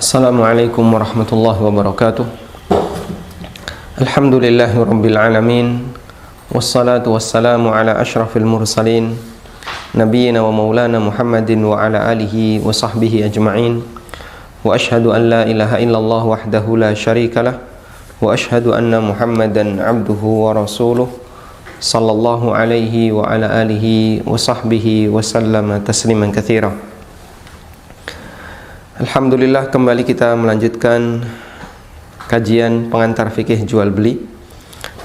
Assalamualaikum warahmatullahi wabarakatuh. Alhamdulillahi rabbil alamin. Wassalatu wassalamu ala ashrafil mursalin Nabiyyina wa maulana Muhammadin wa ala alihi wa sahbihi ajma'in. Wa ashhadu an la ilaha illallah wahdahu la syarikalah. Wa ashhadu anna Muhammadan abduhu wa rasuluh sallallahu alaihi wa ala alihi wa sahbihi wa sallama tasliman katsira. Alhamdulillah, kembali kita melanjutkan kajian pengantar fikih jual beli,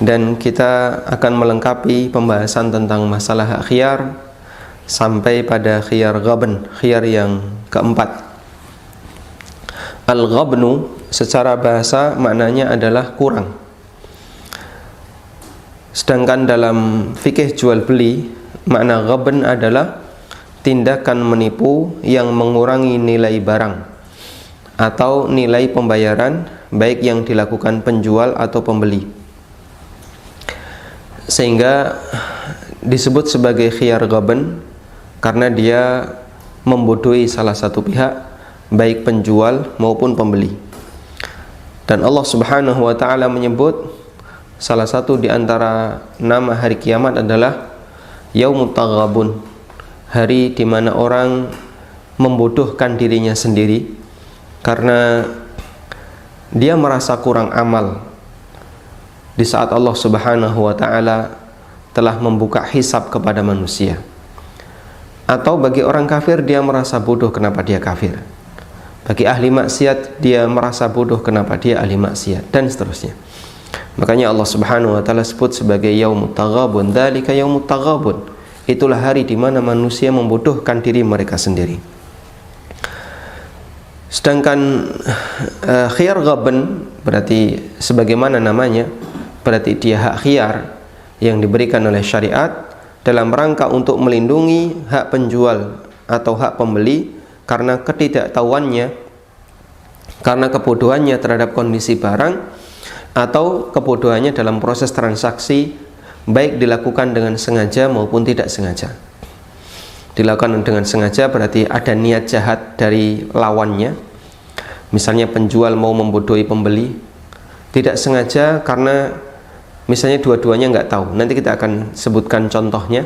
dan kita akan melengkapi pembahasan tentang masalah hak khiyar sampai pada khiyar ghabn, khiyar yang keempat. Al-ghabnu secara bahasa maknanya adalah kurang. Sedangkan dalam fikih jual beli, makna ghabn adalah tindakan menipu yang mengurangi nilai barang atau nilai pembayaran, baik yang dilakukan penjual atau pembeli, sehingga disebut sebagai khiyar ghabn karena dia membodohi salah satu pihak, baik penjual maupun pembeli. Dan Allah Subhanahu wa ta'ala menyebut salah satu di antara nama hari kiamat adalah Yaumut Taghabun, hari di mana orang membodohkan dirinya sendiri karena dia merasa kurang amal di saat Allah Subhanahu wa ta'ala telah membuka hisab kepada manusia. Atau bagi orang kafir, dia merasa bodoh kenapa dia kafir. Bagi ahli maksiat, dia merasa bodoh kenapa dia ahli maksiat, dan seterusnya. Makanya Allah Subhanahu wa ta'ala sebut sebagai Yaumut Taghabun, dzalika Yaumut Taghabun. Itulah hari di mana manusia membodohkan diri mereka sendiri. Sedangkan khiyar ghabn berarti sebagaimana namanya, berarti dia hak khiyar yang diberikan oleh syariat dalam rangka untuk melindungi hak penjual atau hak pembeli karena ketidaktahuannya, karena kebodohannya terhadap kondisi barang, atau kebodohannya dalam proses transaksi, baik dilakukan dengan sengaja maupun tidak sengaja. Dilakukan dengan sengaja berarti ada niat jahat dari lawannya, misalnya penjual mau membodohi pembeli. Tidak sengaja karena misalnya dua-duanya nggak tahu. Nanti kita akan sebutkan contohnya,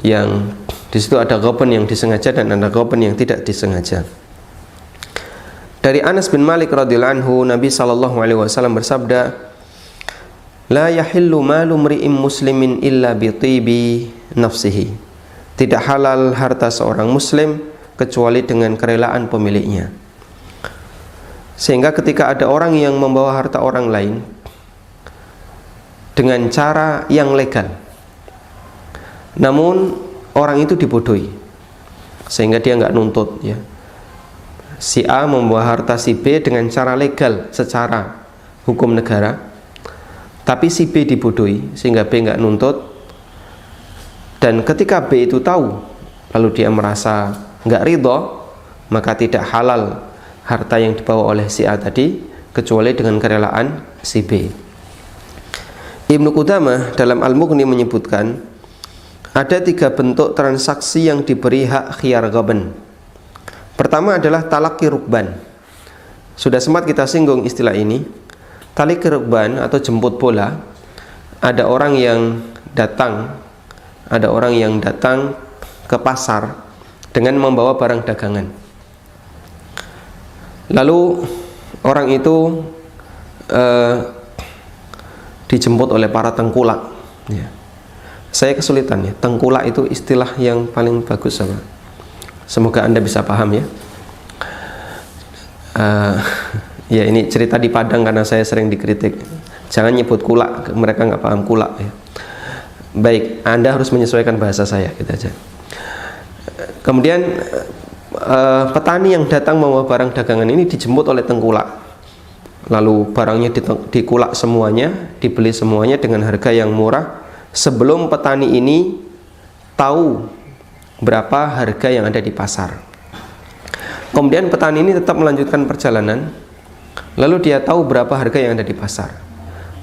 yang di situ ada ghabn yang disengaja dan ada ghabn yang tidak disengaja. Dari Anas bin Malik radhiyallahu anhu, Nabi sallallahu alaihi wasallam bersabda, la yahillu malu mri'in muslimin illa bi tibi nafsihi. Tidak halal harta seorang muslim kecuali dengan kerelaan pemiliknya. Sehingga ketika ada orang yang membawa harta orang lain dengan cara yang legal, namun orang itu dibodohi sehingga dia nggak nuntut, ya. Si A membawa harta si B dengan cara legal secara hukum negara, tapi si B dibodohi sehingga B nggak nuntut. Dan ketika B itu tahu lalu dia merasa nggak ridho, maka tidak halal harta yang dibawa oleh si A tadi kecuali dengan kerelaan si B. Ibnu Qudamah dalam Al-Mughni menyebutkan ada 3 bentuk transaksi yang diberi hak khiyar ghabn. Pertama adalah talaqi rukban. Sudah sempat kita singgung istilah ini. Talaqi rukban atau jemput bola. Ada orang yang datang ke pasar dengan membawa barang dagangan. Lalu orang itu dijemput oleh para tengkulak, ya. Saya kesulitan, ya, tengkulak itu istilah yang paling bagus apa? Semoga Anda bisa paham, ya. Ya, ini cerita di Padang karena saya sering dikritik. Jangan nyebut kulak, mereka nggak paham kulak, ya. Baik, Anda harus menyesuaikan bahasa saya, gitu aja. Kemudian petani yang datang membawa barang dagangan ini dijemput oleh tengkulak. Lalu barangnya dikulak semuanya, dibeli semuanya dengan harga yang murah sebelum petani ini tahu berapa harga yang ada di pasar. Kemudian petani ini tetap melanjutkan perjalanan, lalu dia tahu berapa harga yang ada di pasar.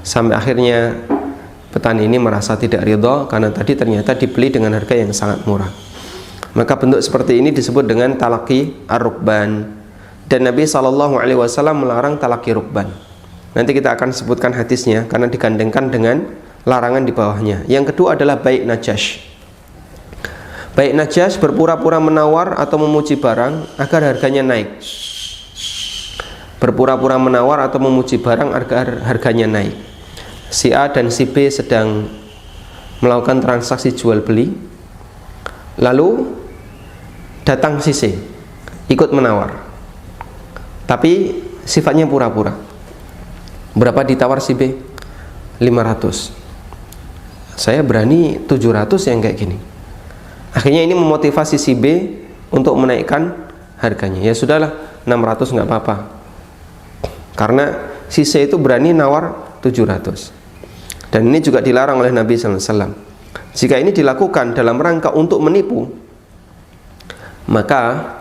Sampai akhirnya petani ini merasa tidak ridho karena tadi ternyata dibeli dengan harga yang sangat murah. Maka bentuk seperti ini disebut dengan talaqi ar-rukban. Dan Nabi SAW melarang talaqi rukban. Nanti kita akan sebutkan hadisnya karena digandengkan dengan larangan di bawahnya. Yang kedua adalah bai' najash. Bai' najash berpura-pura menawar atau memuji barang agar harganya naik. Berpura-pura menawar atau memuji barang agar harganya naik. Si A dan si B sedang melakukan transaksi jual beli, lalu datang si C ikut menawar, tapi sifatnya pura-pura. Berapa ditawar si B? 500. Saya berani 700 yang kayak gini. Akhirnya ini memotivasi si B untuk menaikkan harganya. Ya sudahlah, 600 nggak apa-apa. Karena si C itu berani nawar 700. Dan ini juga dilarang oleh Nabi SAW. Jika ini dilakukan dalam rangka untuk menipu, maka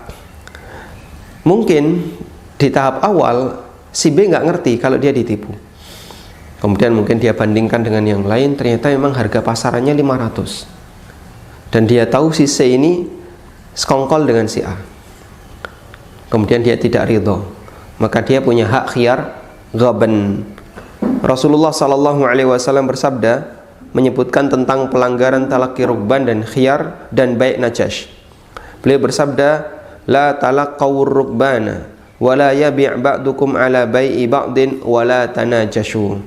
mungkin di tahap awal si B nggak ngerti kalau dia ditipu. Kemudian mungkin dia bandingkan dengan yang lain, ternyata memang harga pasarannya 500. Dan dia tahu si C ini sekongkol dengan si A. Kemudian dia tidak ridho, maka dia punya hak khiyar ghaban. Rasulullah SAW bersabda menyebutkan tentang pelanggaran talaqi rukban dan khiyar dan bai' najash. Beliau bersabda, la talaqawur rukbana wala yabi' ba'dukum ala bai'i ba'din wala tanajashu.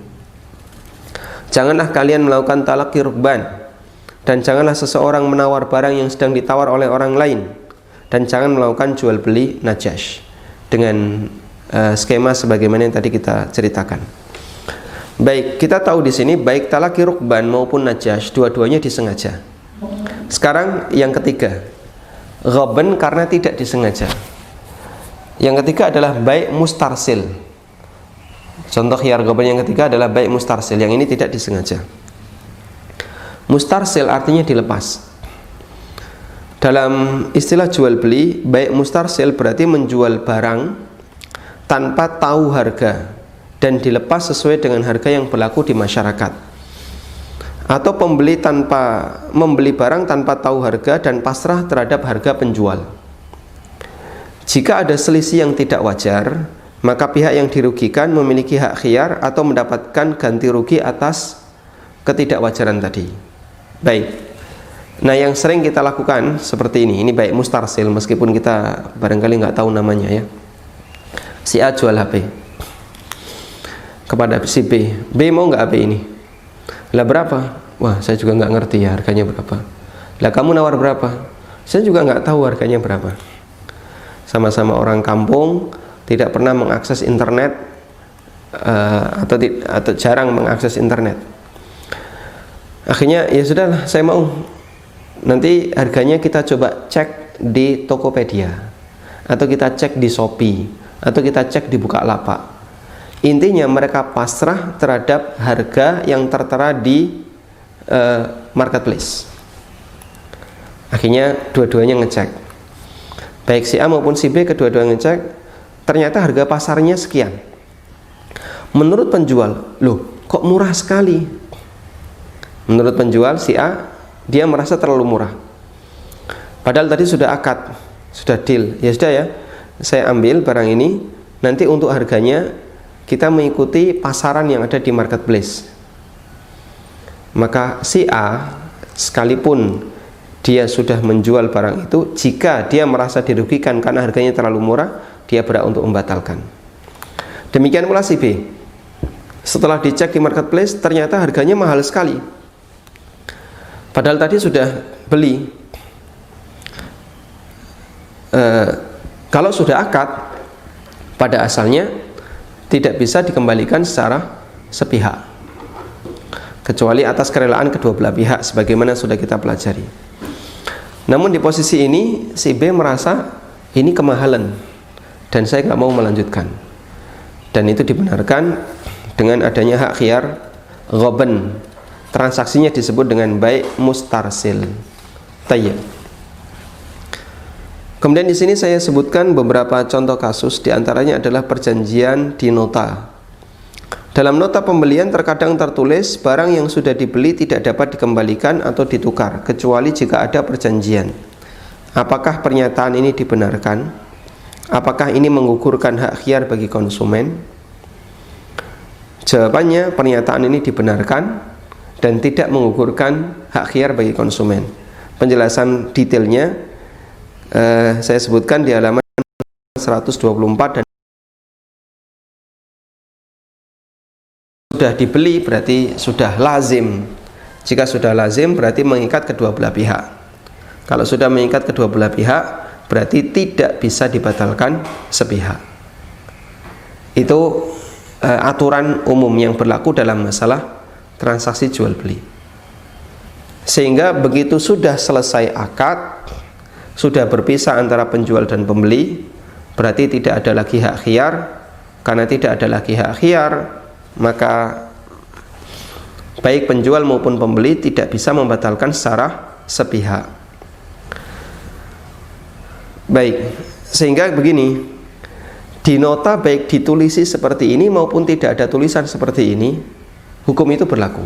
Janganlah kalian melakukan talaqi rukban, dan janganlah seseorang menawar barang yang sedang ditawar oleh orang lain, dan jangan melakukan jual beli najash dengan skema sebagaimana yang tadi kita ceritakan. Baik, kita tahu di sini baik talaqi rukban maupun najash dua-duanya disengaja. Sekarang yang ketiga, ghaban karena tidak disengaja. Yang ketiga adalah bai' mustarsil. Contoh khiyar ghaban yang ketiga adalah bai' mustarsil. Yang ini tidak disengaja. Mustarsil artinya dilepas. Dalam istilah jual beli, bai' mustarsil berarti menjual barang tanpa tahu harga dan dilepas sesuai dengan harga yang berlaku di masyarakat. Atau membeli barang tanpa tahu harga dan pasrah terhadap harga penjual. Jika ada selisih yang tidak wajar, maka pihak yang dirugikan memiliki hak khiyar atau mendapatkan ganti rugi atas ketidakwajaran tadi. Baik. Nah, yang sering kita lakukan seperti ini bai' mustarsil, meskipun kita barangkali nggak tahu namanya ya. Si A jual HP kepada si B. B mau nggak HP ini? Lah berapa? Wah, saya juga nggak ngerti ya harganya berapa. Lah kamu nawar berapa? Saya juga nggak tahu harganya berapa. Sama-sama orang kampung, tidak pernah mengakses internet atau jarang mengakses internet. Akhirnya ya sudahlah, saya mau. Nanti harganya kita coba cek di Tokopedia, atau kita cek di Shopee, atau kita cek di Bukalapak. Intinya mereka pasrah terhadap harga yang tertera di marketplace. Akhirnya dua-duanya ngecek. Baik si A maupun si B, kedua-duanya ngecek, ternyata harga pasarnya sekian. Menurut penjual, loh kok murah sekali. Menurut penjual si A, dia merasa terlalu murah. Padahal tadi sudah akad, sudah deal. Ya sudah ya, saya ambil barang ini, nanti untuk harganya kita mengikuti pasaran yang ada di marketplace. Maka si A, sekalipun dia sudah menjual barang itu, jika dia merasa dirugikan karena harganya terlalu murah, dia berhak untuk membatalkan. Demikian pula si B. Setelah dicek di marketplace, ternyata harganya mahal sekali. Padahal tadi sudah beli. Kalau sudah akad, pada asalnya tidak bisa dikembalikan secara sepihak, kecuali atas kerelaan kedua belah pihak, sebagaimana sudah kita pelajari. Namun di posisi ini si B merasa ini kemahalan dan saya nggak mau melanjutkan, dan itu dibenarkan dengan adanya hak khiyar ghaban. Transaksinya disebut dengan bai' mustarsil. Tayyib. Kemudian di sini saya sebutkan beberapa contoh kasus, diantaranya adalah perjanjian di nota. Dalam nota pembelian terkadang tertulis barang yang sudah dibeli tidak dapat dikembalikan atau ditukar kecuali jika ada perjanjian. Apakah pernyataan ini dibenarkan? Apakah ini menggugurkan hak khiyar bagi konsumen? Jawabannya, pernyataan ini dibenarkan dan tidak menggugurkan hak khiyar bagi konsumen. Penjelasan detailnya saya sebutkan di halaman 124. Dan sudah dibeli berarti sudah lazim. Jika sudah lazim berarti mengikat kedua belah pihak. Kalau sudah mengikat kedua belah pihak berarti tidak bisa dibatalkan sepihak. Itu aturan umum yang berlaku dalam masalah transaksi jual beli. Sehingga begitu sudah selesai akad, sudah berpisah antara penjual dan pembeli, berarti tidak ada lagi hak khiyar. Karena tidak ada lagi hak khiyar, maka baik penjual maupun pembeli tidak bisa membatalkan secara sepihak. Baik, sehingga begini, di nota baik ditulisi seperti ini maupun tidak ada tulisan seperti ini, hukum itu berlaku.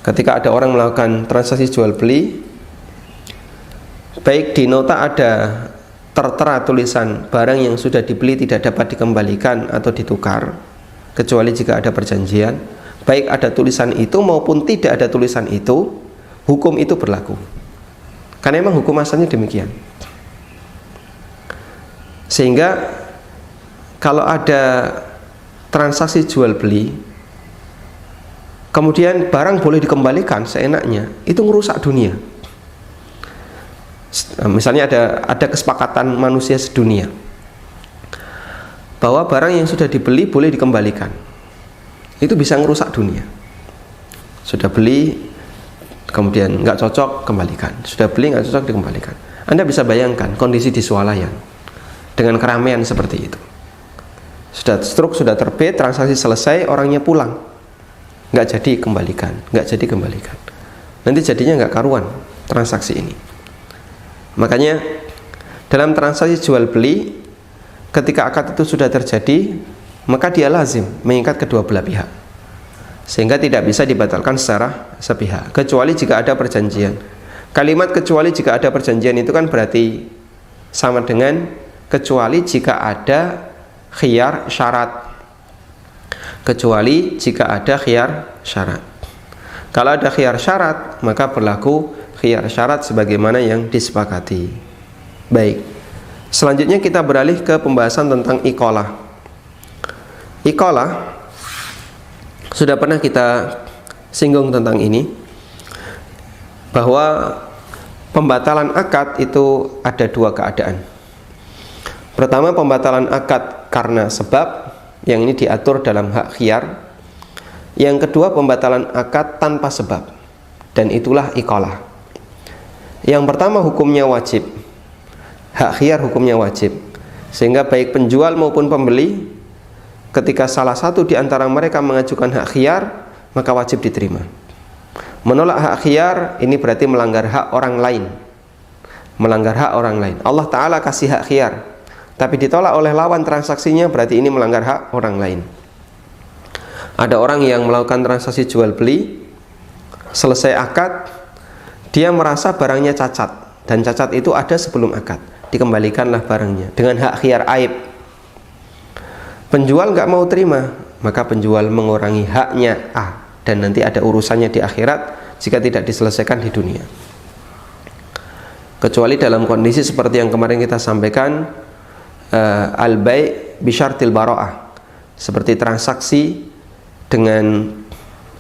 Ketika ada orang melakukan transaksi jual beli, baik di nota ada tertera tulisan barang yang sudah dibeli tidak dapat dikembalikan atau ditukar kecuali jika ada perjanjian, baik ada tulisan itu maupun tidak ada tulisan itu, hukum itu berlaku. Karena memang hukum asalnya demikian. Sehingga kalau ada transaksi jual beli kemudian barang boleh dikembalikan seenaknya, itu merusak dunia. Misalnya ada kesepakatan manusia sedunia bahwa barang yang sudah dibeli boleh dikembalikan, itu bisa merusak dunia. Sudah beli kemudian nggak cocok, kembalikan. Sudah beli nggak cocok, dikembalikan. Anda bisa bayangkan kondisi di swalayan dengan keramaian seperti itu. Sudah struk, sudah terbit, transaksi selesai, orangnya pulang, nggak jadi kembalikan, nggak jadi kembalikan. Nanti jadinya nggak karuan transaksi ini. Makanya dalam transaksi jual beli, ketika akad itu sudah terjadi, maka dia lazim mengikat kedua belah pihak, sehingga tidak bisa dibatalkan secara sepihak, kecuali jika ada perjanjian. Kalimat kecuali jika ada perjanjian itu kan berarti sama dengan kecuali jika ada khiyar syarat. Kecuali jika ada khiyar syarat. Kalau ada khiyar syarat, maka berlaku khiyar syarat sebagaimana yang disepakati. Baik, selanjutnya kita beralih ke pembahasan tentang iqalah. Iqalah sudah pernah kita singgung tentang ini, bahwa pembatalan akad itu ada dua keadaan. Pertama, pembatalan akad karena sebab, yang ini diatur dalam hak khiyar. Yang kedua, pembatalan akad tanpa sebab, dan itulah iqalah. Yang pertama hukumnya wajib, hak khiyar hukumnya wajib, sehingga baik penjual maupun pembeli, ketika salah satu di antara mereka mengajukan hak khiyar, maka wajib diterima. Menolak hak khiyar ini berarti melanggar hak orang lain. Melanggar hak orang lain. Allah Ta'ala kasih hak khiyar, tapi ditolak oleh lawan transaksinya, berarti ini melanggar hak orang lain. Ada orang yang melakukan transaksi jual beli, selesai akad, dia merasa barangnya cacat, dan cacat itu ada sebelum akad, dikembalikanlah barangnya dengan hak khiyar aib. Penjual nggak mau terima, maka penjual mengurangi haknya dan nanti ada urusannya di akhirat jika tidak diselesaikan di dunia. Kecuali dalam kondisi seperti yang kemarin kita sampaikan, al-bai' bisyartil bara'ah, seperti transaksi dengan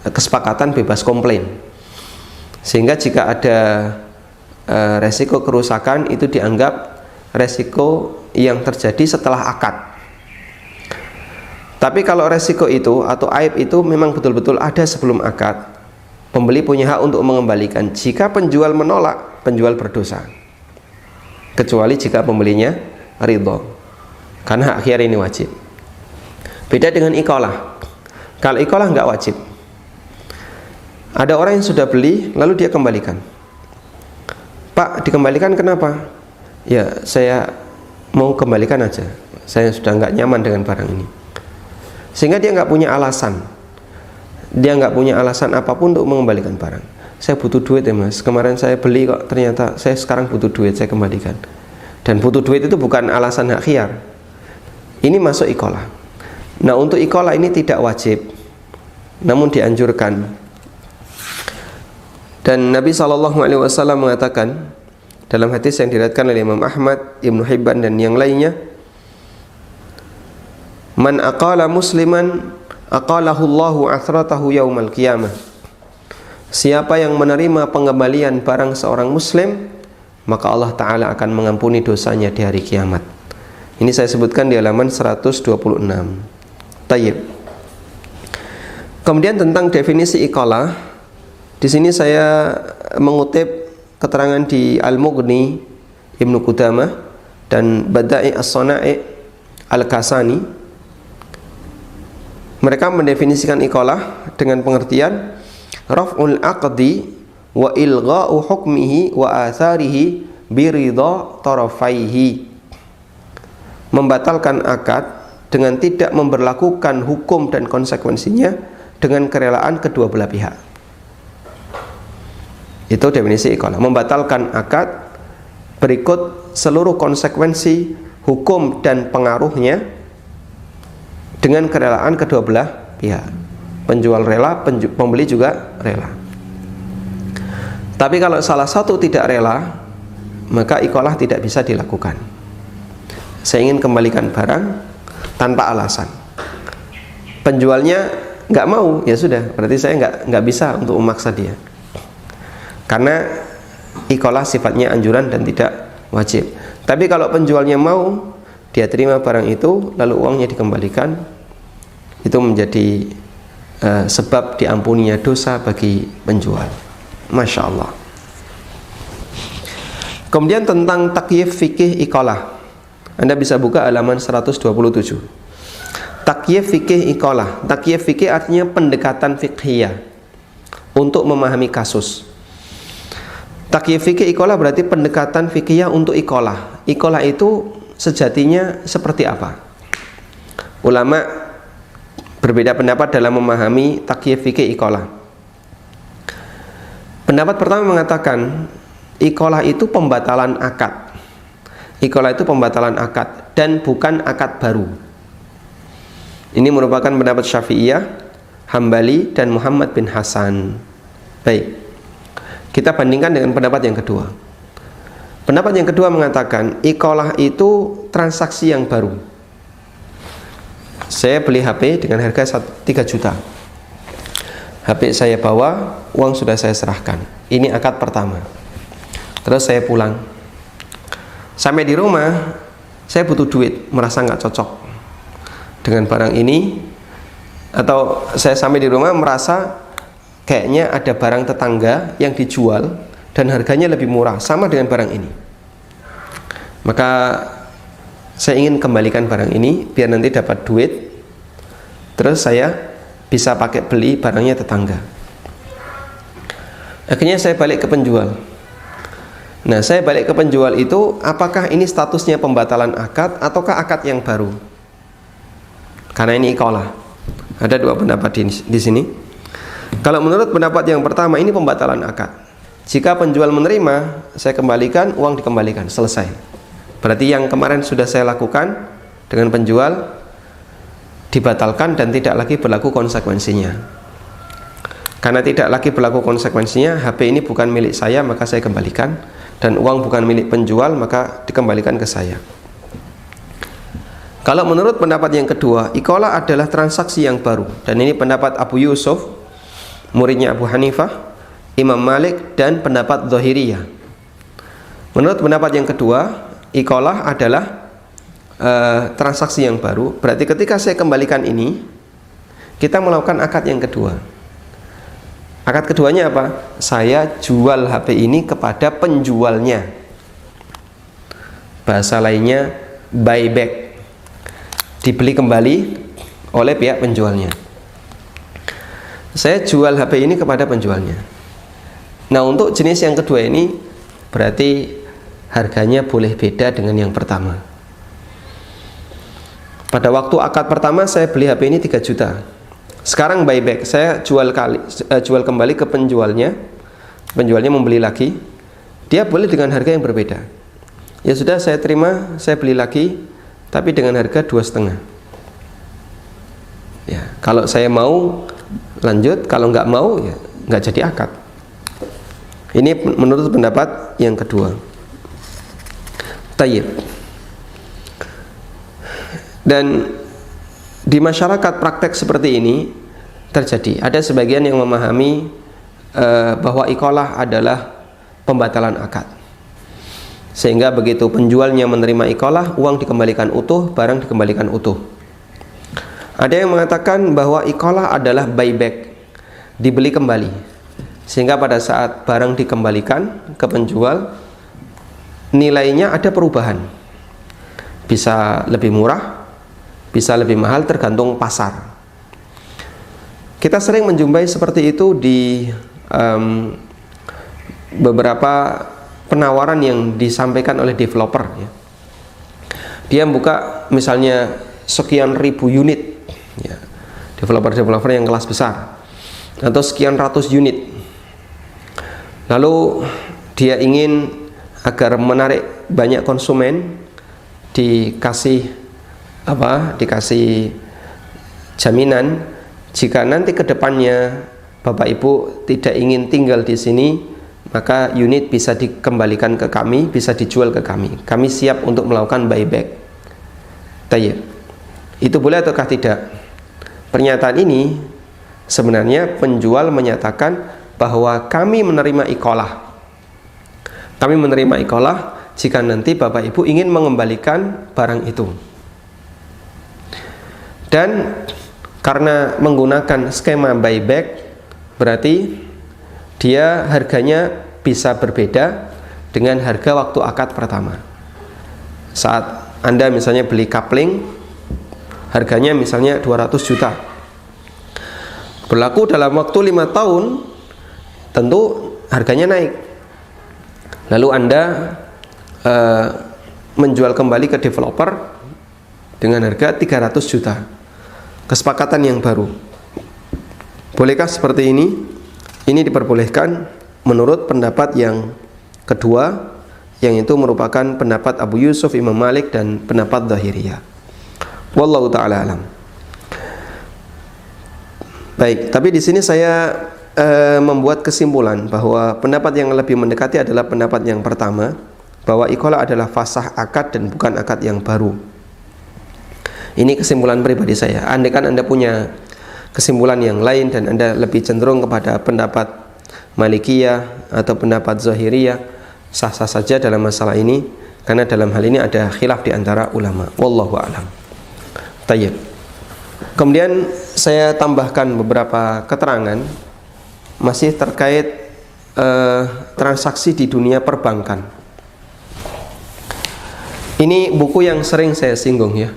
kesepakatan bebas komplain, sehingga jika ada resiko kerusakan itu dianggap resiko yang terjadi setelah akad. Tapi kalau resiko itu atau aib itu memang betul-betul ada sebelum akad, pembeli punya hak untuk mengembalikan. Jika penjual menolak, penjual berdosa, kecuali jika pembelinya ridho, karena hak khiyar ini wajib. Beda dengan iqalah. Kalau iqalah nggak wajib. Ada orang yang sudah beli lalu dia kembalikan. Pak, dikembalikan kenapa? Ya, saya mau kembalikan aja, saya sudah nggak nyaman dengan barang ini. Sehingga dia nggak punya alasan, dia nggak punya alasan apapun untuk mengembalikan barang. Saya butuh duit ya mas, kemarin saya beli kok ternyata saya sekarang butuh duit, saya kembalikan. Dan butuh duit itu bukan alasan hak khiyar. Ini masuk iqalah. Nah, untuk iqalah ini tidak wajib, namun dianjurkan. Dan Nabi SAW mengatakan dalam hadis yang diriwayatkan oleh Imam Ahmad, Ibnu Hibban dan yang lainnya, "Man aqala musliman aqalahu Allahu athratahu yaumal qiyamah." Siapa yang menerima pengembalian barang seorang muslim, maka Allah Ta'ala akan mengampuni dosanya di hari kiamat. Ini saya sebutkan di halaman 126. Tayyib. Kemudian tentang definisi iqalah, di sini saya mengutip keterangan di Al-Mughni Ibnu Qudamah dan Bada'i As-Sana'i Al-Kasani. Mereka mendefinisikan iqalah dengan pengertian raf'ul aqdi wa ilgha'u hukmihi wa atharihi biridha tarafaihi. Membatalkan akad dengan tidak memberlakukan hukum dan konsekuensinya dengan kerelaan kedua belah pihak. Itu definisi iqalah. Membatalkan akad berikut seluruh konsekuensi hukum dan pengaruhnya dengan kerelaan kedua belah pihak. Penjual rela, pembeli juga rela. Tapi kalau salah satu tidak rela, maka iqalah tidak bisa dilakukan. Saya ingin kembalikan barang tanpa alasan. Penjualnya nggak mau, ya sudah, berarti saya nggak bisa untuk memaksa dia. Karena iqalah sifatnya anjuran dan tidak wajib. Tapi kalau penjualnya mau, dia terima barang itu, lalu uangnya dikembalikan, itu menjadi sebab diampuninya dosa bagi penjual. Masya Allah. Kemudian tentang takyif fikih iqalah, Anda bisa buka halaman 127. Takyif fikih iqalah. Takyif fikih artinya pendekatan fiqhiyah untuk memahami kasus. Takyif fikih iqalah berarti pendekatan fikihiyah untuk iqalah. Iqalah itu sejatinya seperti apa? Ulama berbeda pendapat dalam memahami takyif fikih iqalah. Pendapat pertama mengatakan iqalah itu pembatalan akad. Iqalah itu pembatalan akad dan bukan akad baru. Ini merupakan pendapat Syafi'iyah, Hambali dan Muhammad bin Hasan. Baik, kita bandingkan dengan pendapat yang kedua. Pendapat yang kedua mengatakan iqalah itu transaksi yang baru. Saya beli HP dengan harga 3 juta. HP saya bawa, uang sudah saya serahkan. Ini akad pertama. Terus saya pulang. Sampai di rumah, saya butuh duit, merasa nggak cocok dengan barang ini. Atau saya sampai di rumah merasa kayaknya ada barang tetangga yang dijual dan harganya lebih murah, sama dengan barang ini. Maka saya ingin kembalikan barang ini biar nanti dapat duit, terus saya bisa pakai beli barangnya tetangga. Akhirnya saya balik ke penjual. Nah, saya balik ke penjual itu, apakah ini statusnya pembatalan akad ataukah akad yang baru? Karena ini iqalah. Ada dua pendapat di sini. Kalau menurut pendapat yang pertama, ini pembatalan akad. Jika penjual menerima, saya kembalikan, uang dikembalikan, selesai. Berarti yang kemarin sudah saya lakukan dengan penjual dibatalkan dan tidak lagi berlaku konsekuensinya. Karena tidak lagi berlaku konsekuensinya, HP ini bukan milik saya, maka saya kembalikan. Dan uang bukan milik penjual, maka dikembalikan ke saya. Kalau menurut pendapat yang kedua, iqalah adalah transaksi yang baru. Dan ini pendapat Abu Yusuf, muridnya Abu Hanifah, Imam Malik, dan pendapat Zahiriyah. Menurut pendapat yang kedua, iqalah adalah transaksi yang baru. Berarti ketika saya kembalikan ini, kita melakukan akad yang kedua. Akad keduanya apa? Saya jual HP ini kepada penjualnya. Bahasa lainnya buyback, dibeli kembali oleh pihak penjualnya. Saya jual HP ini kepada penjualnya. Nah, untuk jenis yang kedua ini berarti harganya boleh beda dengan yang pertama. Pada waktu akad pertama saya beli HP ini 3 juta. Sekarang buyback, saya jual kembali ke penjualnya. Penjualnya membeli lagi. Dia boleh dengan harga yang berbeda. ya sudah saya terima, saya beli lagi, tapi dengan harga 2,5. Ya, kalau saya mau lanjut, kalau nggak mau ya nggak jadi akad. Ini menurut pendapat yang kedua. Tayyib. Dan di masyarakat praktek seperti ini terjadi. Ada sebagian yang memahami bahwa iqalah adalah pembatalan akad. Sehingga begitu penjualnya menerima iqalah, uang dikembalikan utuh, barang dikembalikan utuh. Ada yang mengatakan bahwa iqalah adalah buyback, dibeli kembali. Sehingga pada saat barang dikembalikan ke penjual, nilainya ada perubahan. Bisa lebih murah, bisa lebih mahal, tergantung pasar. Kita sering menjumpai seperti itu di beberapa penawaran yang disampaikan oleh developer, ya. Dia buka misalnya sekian ribu unit, ya. Developer-developer yang kelas besar, atau sekian ratus unit. Lalu dia ingin agar menarik banyak konsumen, dikasih jaminan jika nanti ke depannya Bapak Ibu tidak ingin tinggal di sini, maka unit bisa dikembalikan ke kami, bisa dijual ke kami. Kami siap untuk melakukan buyback. Tayyib. Itu boleh ataukah tidak? Pernyataan ini sebenarnya penjual menyatakan bahwa kami menerima iqalah. Kami menerima iqalah jika nanti Bapak Ibu ingin mengembalikan barang itu. Dan karena menggunakan skema buyback, berarti dia harganya bisa berbeda dengan harga waktu akad pertama. Saat Anda misalnya beli coupling, harganya misalnya 200 juta. Berlaku dalam waktu 5 tahun, tentu harganya naik. Lalu Anda menjual kembali ke developer dengan harga 300 juta. Kesepakatan yang baru. Bolehkah seperti ini? Ini diperbolehkan menurut pendapat yang kedua, yang itu merupakan pendapat Abu Yusuf, Imam Malik, dan pendapat Zahiriyah. Wallahu ta'ala alam. Baik, tapi di sini saya membuat kesimpulan bahwa pendapat yang lebih mendekati adalah pendapat yang pertama, bahwa iqalah adalah fasah akad dan bukan akad yang baru. Ini kesimpulan pribadi saya. Andaikan Anda punya kesimpulan yang lain dan Anda lebih cenderung kepada pendapat Malikiyah atau pendapat Zahiriyah, sah-sah saja dalam masalah ini, karena dalam hal ini ada khilaf di antara ulama. Wallahu a'lam. Tayyib. Kemudian saya tambahkan beberapa keterangan masih terkait transaksi di dunia perbankan. Ini buku yang sering saya singgung, ya.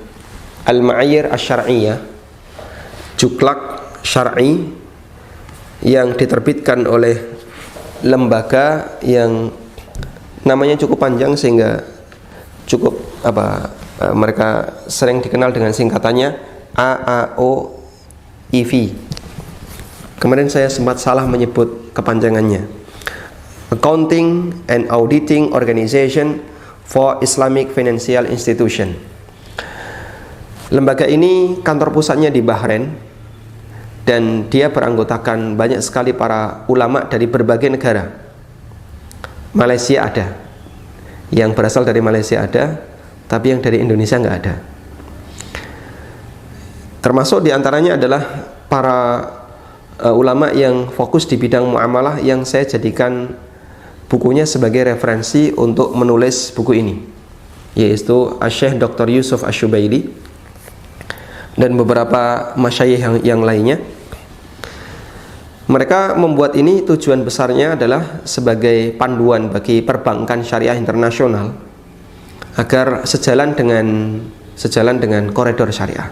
Al-Ma'ayir Asy-Syar'iyyah, Juklak Syar'i, yang diterbitkan oleh lembaga yang namanya cukup panjang sehingga cukup mereka sering dikenal dengan singkatannya AAOIV. Kemarin saya sempat salah menyebut kepanjangannya. Accounting and Auditing Organization for Islamic Financial Institution. Lembaga ini kantor pusatnya di Bahrain, dan dia beranggotakan banyak sekali para ulama dari berbagai negara. Malaysia ada, yang berasal dari Malaysia ada, tapi yang dari Indonesia nggak ada. Termasuk diantaranya adalah para ulama yang fokus di bidang muamalah, yang saya jadikan bukunya sebagai referensi untuk menulis buku ini, yaitu Syekh Dr. Yusuf Asy-Syubaili dan beberapa masyayikh yang lainnya. Mereka membuat ini, tujuan besarnya adalah sebagai panduan bagi perbankan syariah internasional agar sejalan dengan koridor syariah.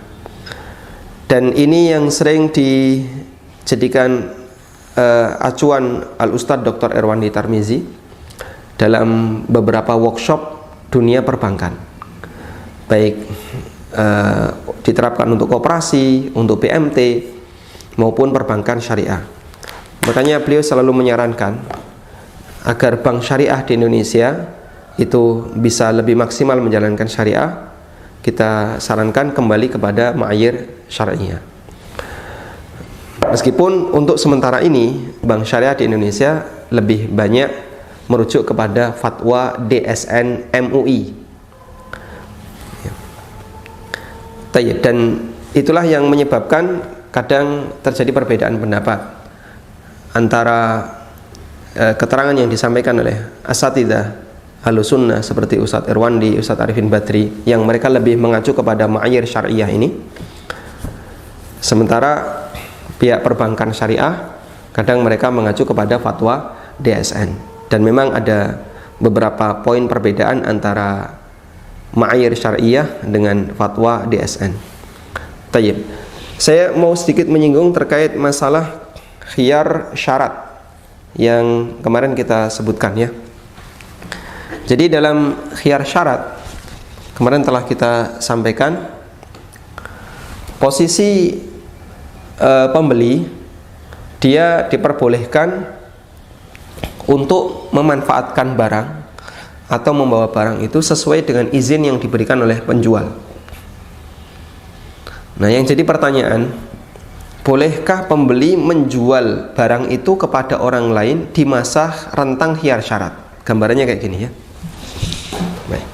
Dan ini yang sering dijadikan acuan Al-Ustadz Dr. Erwandi Tarmizi dalam beberapa workshop dunia perbankan, baik diterapkan untuk koperasi, untuk BMT, maupun perbankan syariah. Makanya beliau selalu menyarankan agar bank syariah di Indonesia itu bisa lebih maksimal menjalankan syariah, kita sarankan kembali kepada ma'ayir syariah. Meskipun untuk sementara ini bank syariah di Indonesia lebih banyak merujuk kepada fatwa DSN MUI. Dan itulah yang menyebabkan kadang terjadi perbedaan pendapat antara keterangan yang disampaikan oleh asatidzah Ahlussunnah seperti Ustadz Irwandi, Ustadz Arifin Badri, yang mereka lebih mengacu kepada ma'ayir syariah ini, sementara pihak perbankan syariah kadang mereka mengacu kepada fatwa DSN. Dan memang ada beberapa poin perbedaan antara ma'ayir syariah dengan fatwa DSN. Tayyib, saya mau sedikit menyinggung terkait masalah khiyar syarat yang kemarin kita sebutkan ya. Jadi dalam khiyar syarat kemarin telah kita sampaikan, posisi pembeli dia diperbolehkan untuk memanfaatkan barang atau membawa barang itu sesuai dengan izin yang diberikan oleh penjual. Nah, yang jadi pertanyaan, bolehkah pembeli menjual barang itu kepada orang lain di masa rentang khiyar syarat? Gambarannya kayak gini ya. Baik.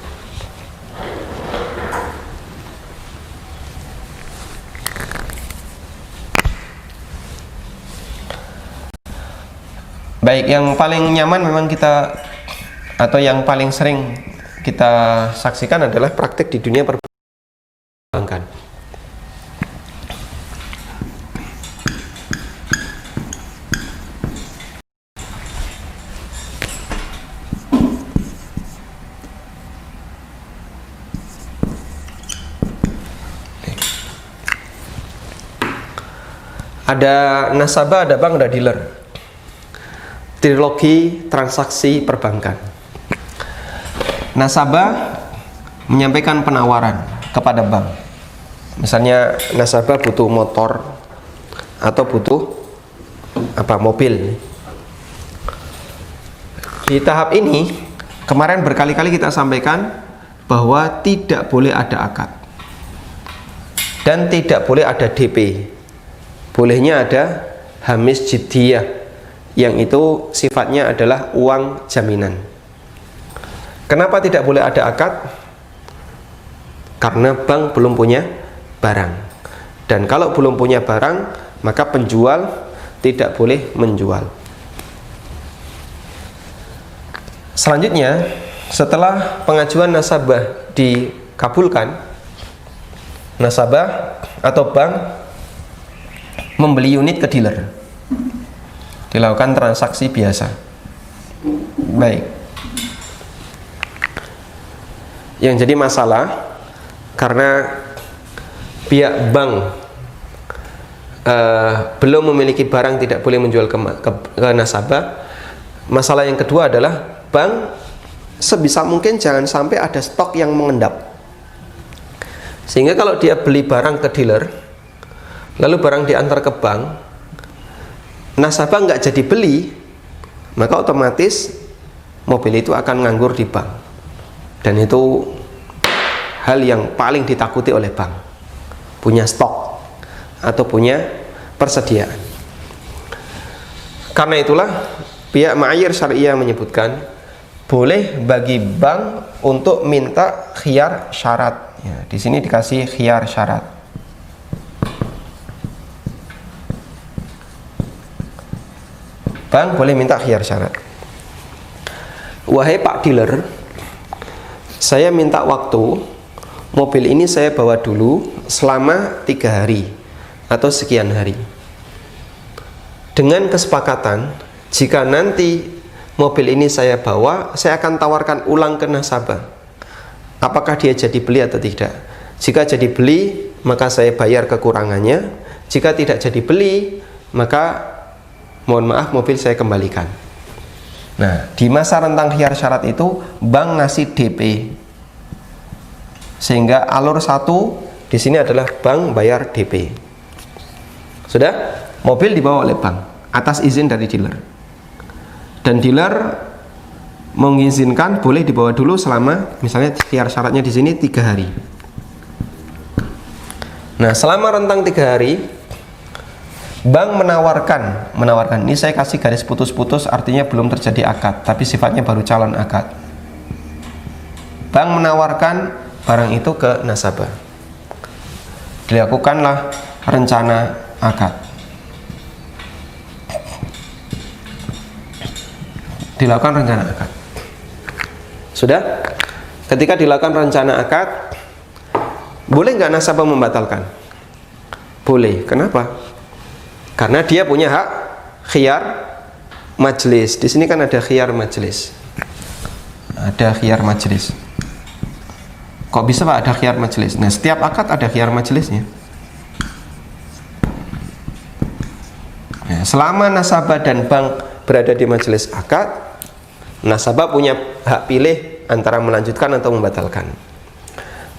Baik, yang paling nyaman memang kita, atau yang paling sering kita saksikan adalah praktek di dunia perbankan. Ada nasabah, ada bank, ada dealer. Trilogi transaksi perbankan. Nasabah menyampaikan penawaran kepada bank. Misalnya nasabah butuh motor atau butuh mobil. Di tahap ini kemarin berkali-kali kita sampaikan bahwa tidak boleh ada akad dan tidak boleh ada DP. Bolehnya ada hamis jiddiyah, yang itu sifatnya adalah uang jaminan. Kenapa tidak boleh ada akad? Karena bank belum punya barang, dan kalau belum punya barang maka penjual tidak boleh menjual. Selanjutnya, setelah pengajuan nasabah dikabulkan, nasabah atau bank membeli unit ke dealer, dilakukan transaksi biasa. Baik, yang jadi masalah karena pihak bank belum memiliki barang, tidak boleh menjual ke nasabah. Masalah yang kedua adalah bank sebisa mungkin jangan sampai ada stok yang mengendap, sehingga kalau dia beli barang ke dealer lalu barang diantar ke bank, nasabah nggak jadi beli, maka otomatis mobil itu akan nganggur di bank, dan itu hal yang paling ditakuti oleh bank, punya stok atau punya persediaan. Karena itulah pihak ma'ayir syariah menyebutkan boleh bagi bank untuk minta khiyar syarat. Ya, di sini dikasih khiyar syarat. Bank boleh minta khiyar syarat. Wahai Pak dealer, saya minta waktu, mobil ini saya bawa dulu selama 3 hari atau sekian hari, dengan kesepakatan jika nanti mobil ini saya bawa, saya akan tawarkan ulang ke nasabah apakah dia jadi beli atau tidak. Jika jadi beli, maka saya bayar kekurangannya. Jika tidak jadi beli, maka mohon maaf, mobil saya kembalikan. Nah, di masa rentang khiyar syarat itu bank ngasih DP, sehingga alur satu di sini adalah bank bayar DP. Sudah, mobil dibawa oleh bank atas izin dari dealer, dan dealer mengizinkan boleh dibawa dulu selama misalnya khiyar syaratnya di sini 3 hari. Nah, selama rentang 3 hari bank menawarkan ini saya kasih garis putus-putus artinya belum terjadi akad tapi sifatnya baru calon akad. Bank menawarkan barang itu ke nasabah. Dilakukanlah rencana akad. Dilakukan rencana akad. Sudah? Ketika dilakukan rencana akad, boleh nggak nasabah membatalkan? Boleh. Kenapa? Karena dia punya hak khiyar majlis. Di sini kan ada khiyar majlis. Ada khiyar majlis. Kok bisa Pak ada khiyar majlis? Nah, setiap akad ada khiyar majlisnya. Ya, selama nasabah dan bank berada di majelis akad, nasabah punya hak pilih antara melanjutkan atau membatalkan.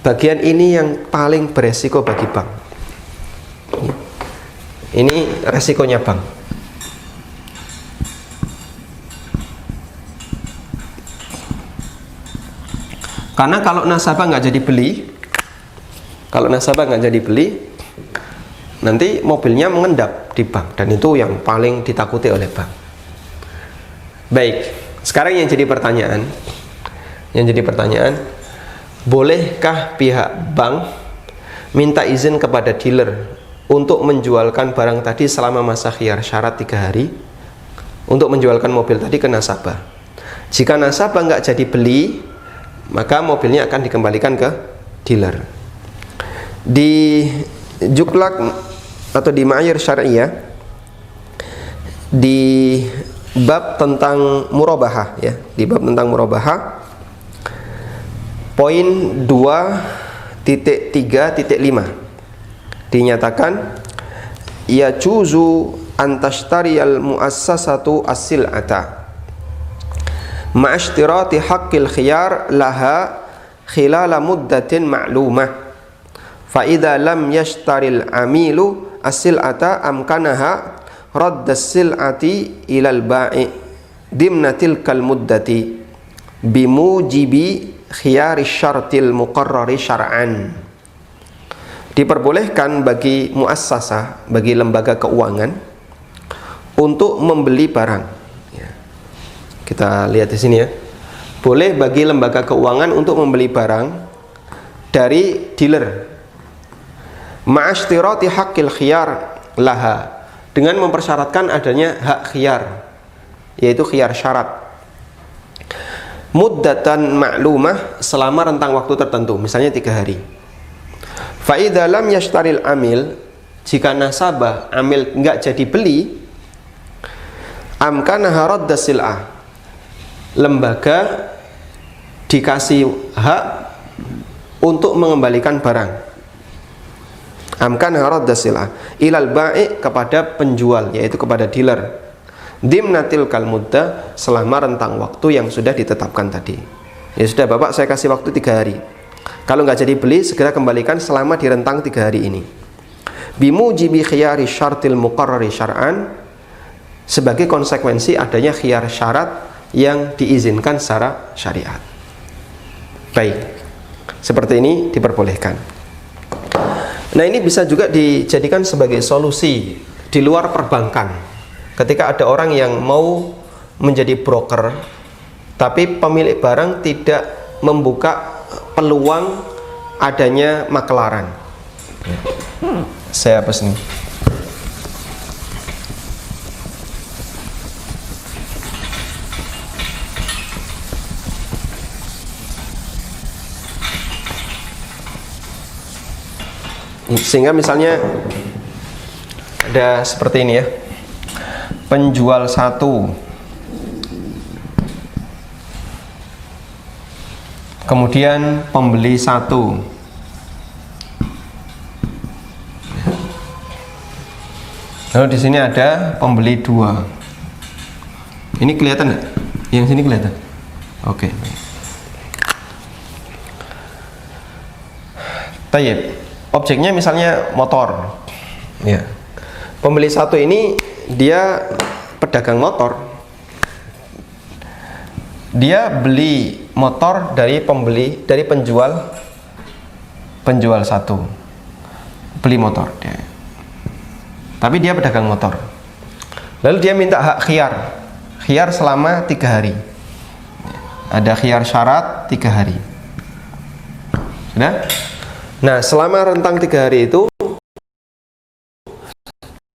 Bagian ini yang paling beresiko bagi bank. Ini resikonya bank. Karena kalau nasabah nggak jadi beli, nanti mobilnya mengendap di bank dan itu yang paling ditakuti oleh bank. Baik, sekarang yang jadi pertanyaan, bolehkah pihak bank minta izin kepada dealer untuk menjualkan barang tadi selama masa khiyar syarat 3 hari untuk menjualkan mobil tadi ke nasabah? Jika nasabah nggak jadi beli, maka mobilnya akan dikembalikan ke dealer. Di Juklak atau di Ma'ayir Syariah di bab tentang murabahah ya, di bab tentang murabahah poin 2.3.5 dinyatakan ya juzu antastariyal muassasatu as-sil'ata ma'ashtirati haqqil khiyar laha khilala muddatin ma'lumah fa idza lam yashtaril amilu as-sil'ata amkanaha raddas sil'ati ilal ba'i dimna tilkal muddati bimujibi khiyari syartil muqarrari syar'an. Diperbolehkan bagi muassasah, bagi lembaga keuangan untuk membeli barang ya. Kita lihat di sini ya. Boleh bagi lembaga keuangan untuk membeli barang dari dealer ma'ashtirati haqqil khiyar laha, dengan mempersyaratkan adanya hak khiyar, yaitu khiyar syarat, muddatan ma'lumah, selama rentang waktu tertentu, misalnya 3 hari. Fa idza lam yashtaril amil, jika nasabah amil enggak jadi beli, amkana radda sil'ah, lembaga dikasih hak untuk mengembalikan barang. Amkan radda sil'ah ilal ba'i, kepada penjual, yaitu kepada dealer, dimnatil kal muddah, selama rentang waktu yang sudah ditetapkan tadi. Ya sudah Bapak, saya kasih waktu 3 hari. Kalau nggak jadi beli, segera kembalikan selama di rentang 3 hari ini. Bimujibi khiyari syartil muqarrari syar'an, sebagai konsekuensi adanya khiyar syarat yang diizinkan secara syariat. Baik, seperti ini diperbolehkan. Nah, ini bisa juga dijadikan sebagai solusi di luar perbankan. Ketika ada orang yang mau menjadi broker, tapi pemilik barang tidak membuka peluang adanya makelaran. Saya hapus nih. Sehingga misalnya ada seperti ini ya, penjual 1 kemudian pembeli 1. Lalu di sini ada pembeli 2. Ini kelihatan nggak? Yang sini kelihatan? Oke. Tayyib. Objeknya misalnya motor. Ya. Pembeli 1 ini dia pedagang motor. dia beli motor dari penjual satu, beli motor dia. Tapi dia pedagang motor. Lalu dia minta hak khiyar selama 3 hari. Ada khiyar syarat 3 hari. Sudah? Nah, selama rentang 3 hari itu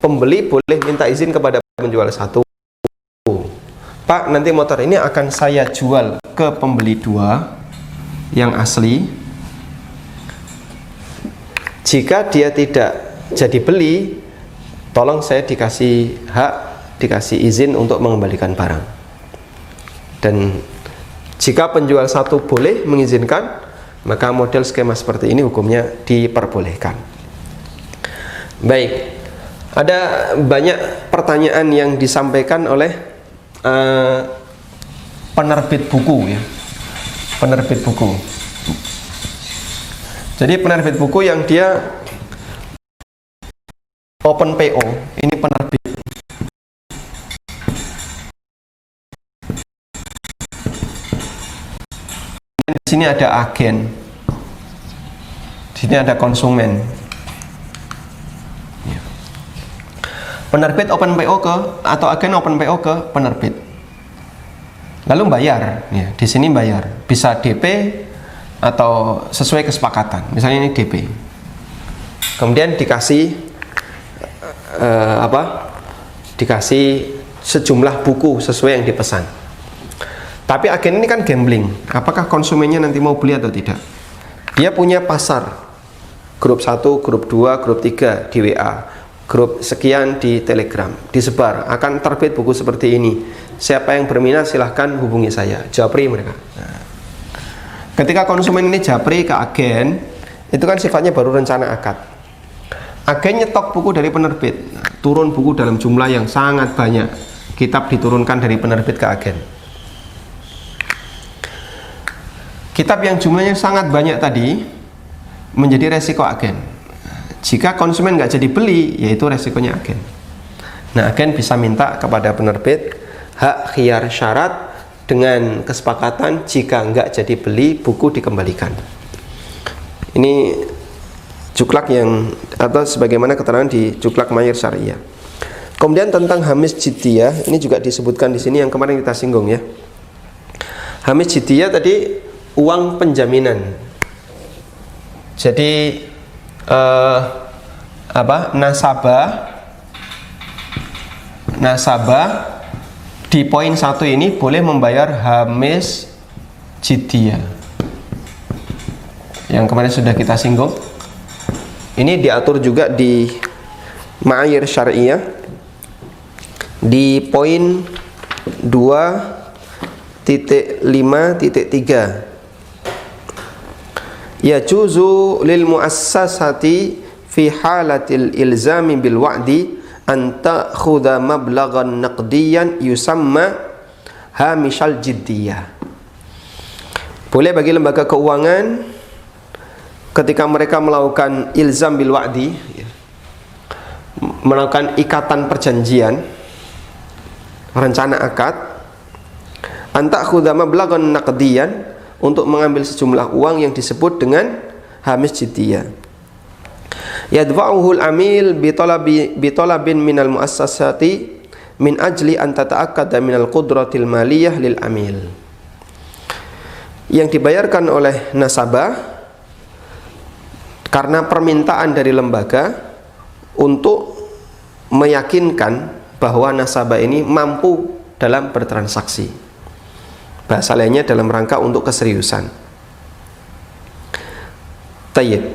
pembeli boleh minta izin kepada penjual satu. Pak, nanti motor ini akan saya jual ke pembeli 2 yang asli. Jika dia tidak jadi beli, tolong saya dikasih izin untuk mengembalikan barang. Dan jika penjual satu boleh mengizinkan, maka model skema seperti ini hukumnya diperbolehkan. Baik, ada banyak pertanyaan yang disampaikan oleh penerbit buku ya. Penerbit buku. Jadi penerbit buku yang dia open PO, ini penerbit. Di sini ada agen. Di sini ada konsumen. Penerbit open PO atau agen open PO ke penerbit. Lalu bayar, ya, di sini bayar. Bisa DP atau sesuai kesepakatan. Misalnya ini DP. Kemudian dikasih dikasih sejumlah buku sesuai yang dipesan. Tapi agen ini kan gambling. Apakah konsumennya nanti mau beli atau tidak? Dia punya pasar. Grup 1, grup 2, grup 3 di WA. Grup sekian di Telegram. Disebar. Akan terbit buku seperti ini. Siapa yang berminat silahkan hubungi saya. Japri mereka. Nah, ketika konsumen ini japri ke agen, itu kan sifatnya baru rencana akad. Agen nyetok buku dari penerbit. Nah, turun buku dalam jumlah yang sangat banyak. Kitab diturunkan dari penerbit ke agen. Kitab yang jumlahnya sangat banyak tadi menjadi resiko agen. Jika konsumen nggak jadi beli, yaitu resikonya agen. Nah, agen bisa minta kepada penerbit hak khiyar syarat dengan kesepakatan jika nggak jadi beli, buku dikembalikan. Ini juklak yang atau sebagaimana keterangan di juklak Mayir Syariah. Kemudian tentang hamis jiddiyah, ini juga disebutkan di sini yang kemarin kita singgung ya. Hamis jiddiyah tadi uang penjaminan. Jadi nasabah di poin 1 ini boleh membayar hamis jiddiyah. Yang kemarin sudah kita singgung. Ini diatur juga di Ma'ayir Syariah di poin 2.5.3. Yajuzu lil muassasati fi halatil ilzami bil wa'di an ta'khudha mablaghan naqdiyan yusamma hamishal jiddiyah. Boleh bagi lembaga keuangan ketika mereka melakukan ilzam bil wa'di, melakukan ikatan perjanjian, rencana akad, an ta'khudha mablaghan naqdiyan, untuk mengambil sejumlah uang yang disebut dengan hamis jiddiyah. Yadfa'uhul amil bitalabin minal muassasati min ajli an tata'akkada minal qudratil maliyah lil amil. Yang dibayarkan oleh nasabah karena permintaan dari lembaga untuk meyakinkan bahwa nasabah ini mampu dalam bertransaksi. Bahasa lainnya dalam rangka untuk keseriusan. Tayyib.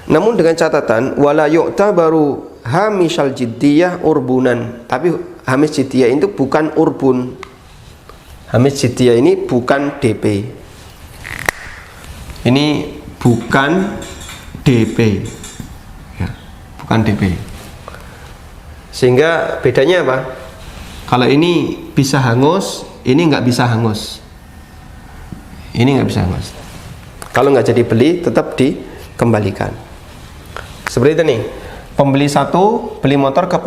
Namun dengan catatan wala yu'tabaru hamishal jiddiyah urbunan. Tapi hamis jiddiyah itu bukan urbun. Hamis jiddiyah ini bukan DP. Ini bukan DP. Ya, bukan DP. Sehingga bedanya apa? Kalau ini bisa hangus, ini nggak bisa hangus. Ini nggak bisa hangus. Kalau nggak jadi beli, tetap dikembalikan. Seperti itu nih. Pembeli satu beli motor ke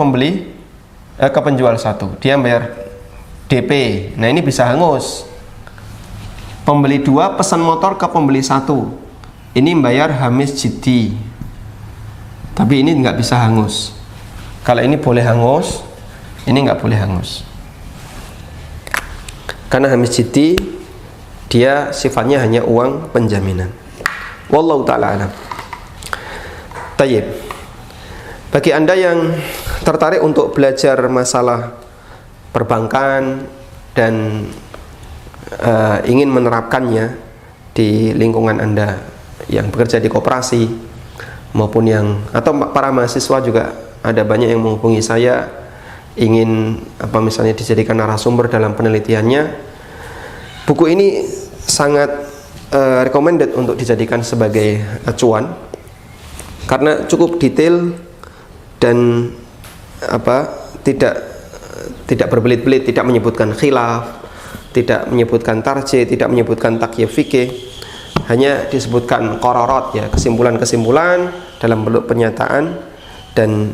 penjual satu. Dia bayar DP. Nah ini bisa hangus. Pembeli 2 pesan motor ke pembeli 1. Ini bayar hamis jidi. Tapi ini nggak bisa hangus. Kalau ini boleh hangus, ini nggak boleh hangus. Karena hamis jidi dia sifatnya hanya uang penjaminan. Wallahu ta'ala alam. Tayyib. Bagi Anda yang tertarik untuk belajar masalah perbankan dan ingin menerapkannya di lingkungan Anda yang bekerja di koperasi maupun atau para mahasiswa juga, ada banyak yang menghubungi saya ingin misalnya dijadikan narasumber dalam penelitiannya. Buku ini sangat recommended untuk dijadikan sebagai acuan karena cukup detail dan tidak berbelit-belit, tidak menyebutkan khilaf, tidak menyebutkan tarjih, tidak menyebutkan takyif fikih, hanya disebutkan qararot, ya, kesimpulan-kesimpulan dalam bentuk pernyataan dan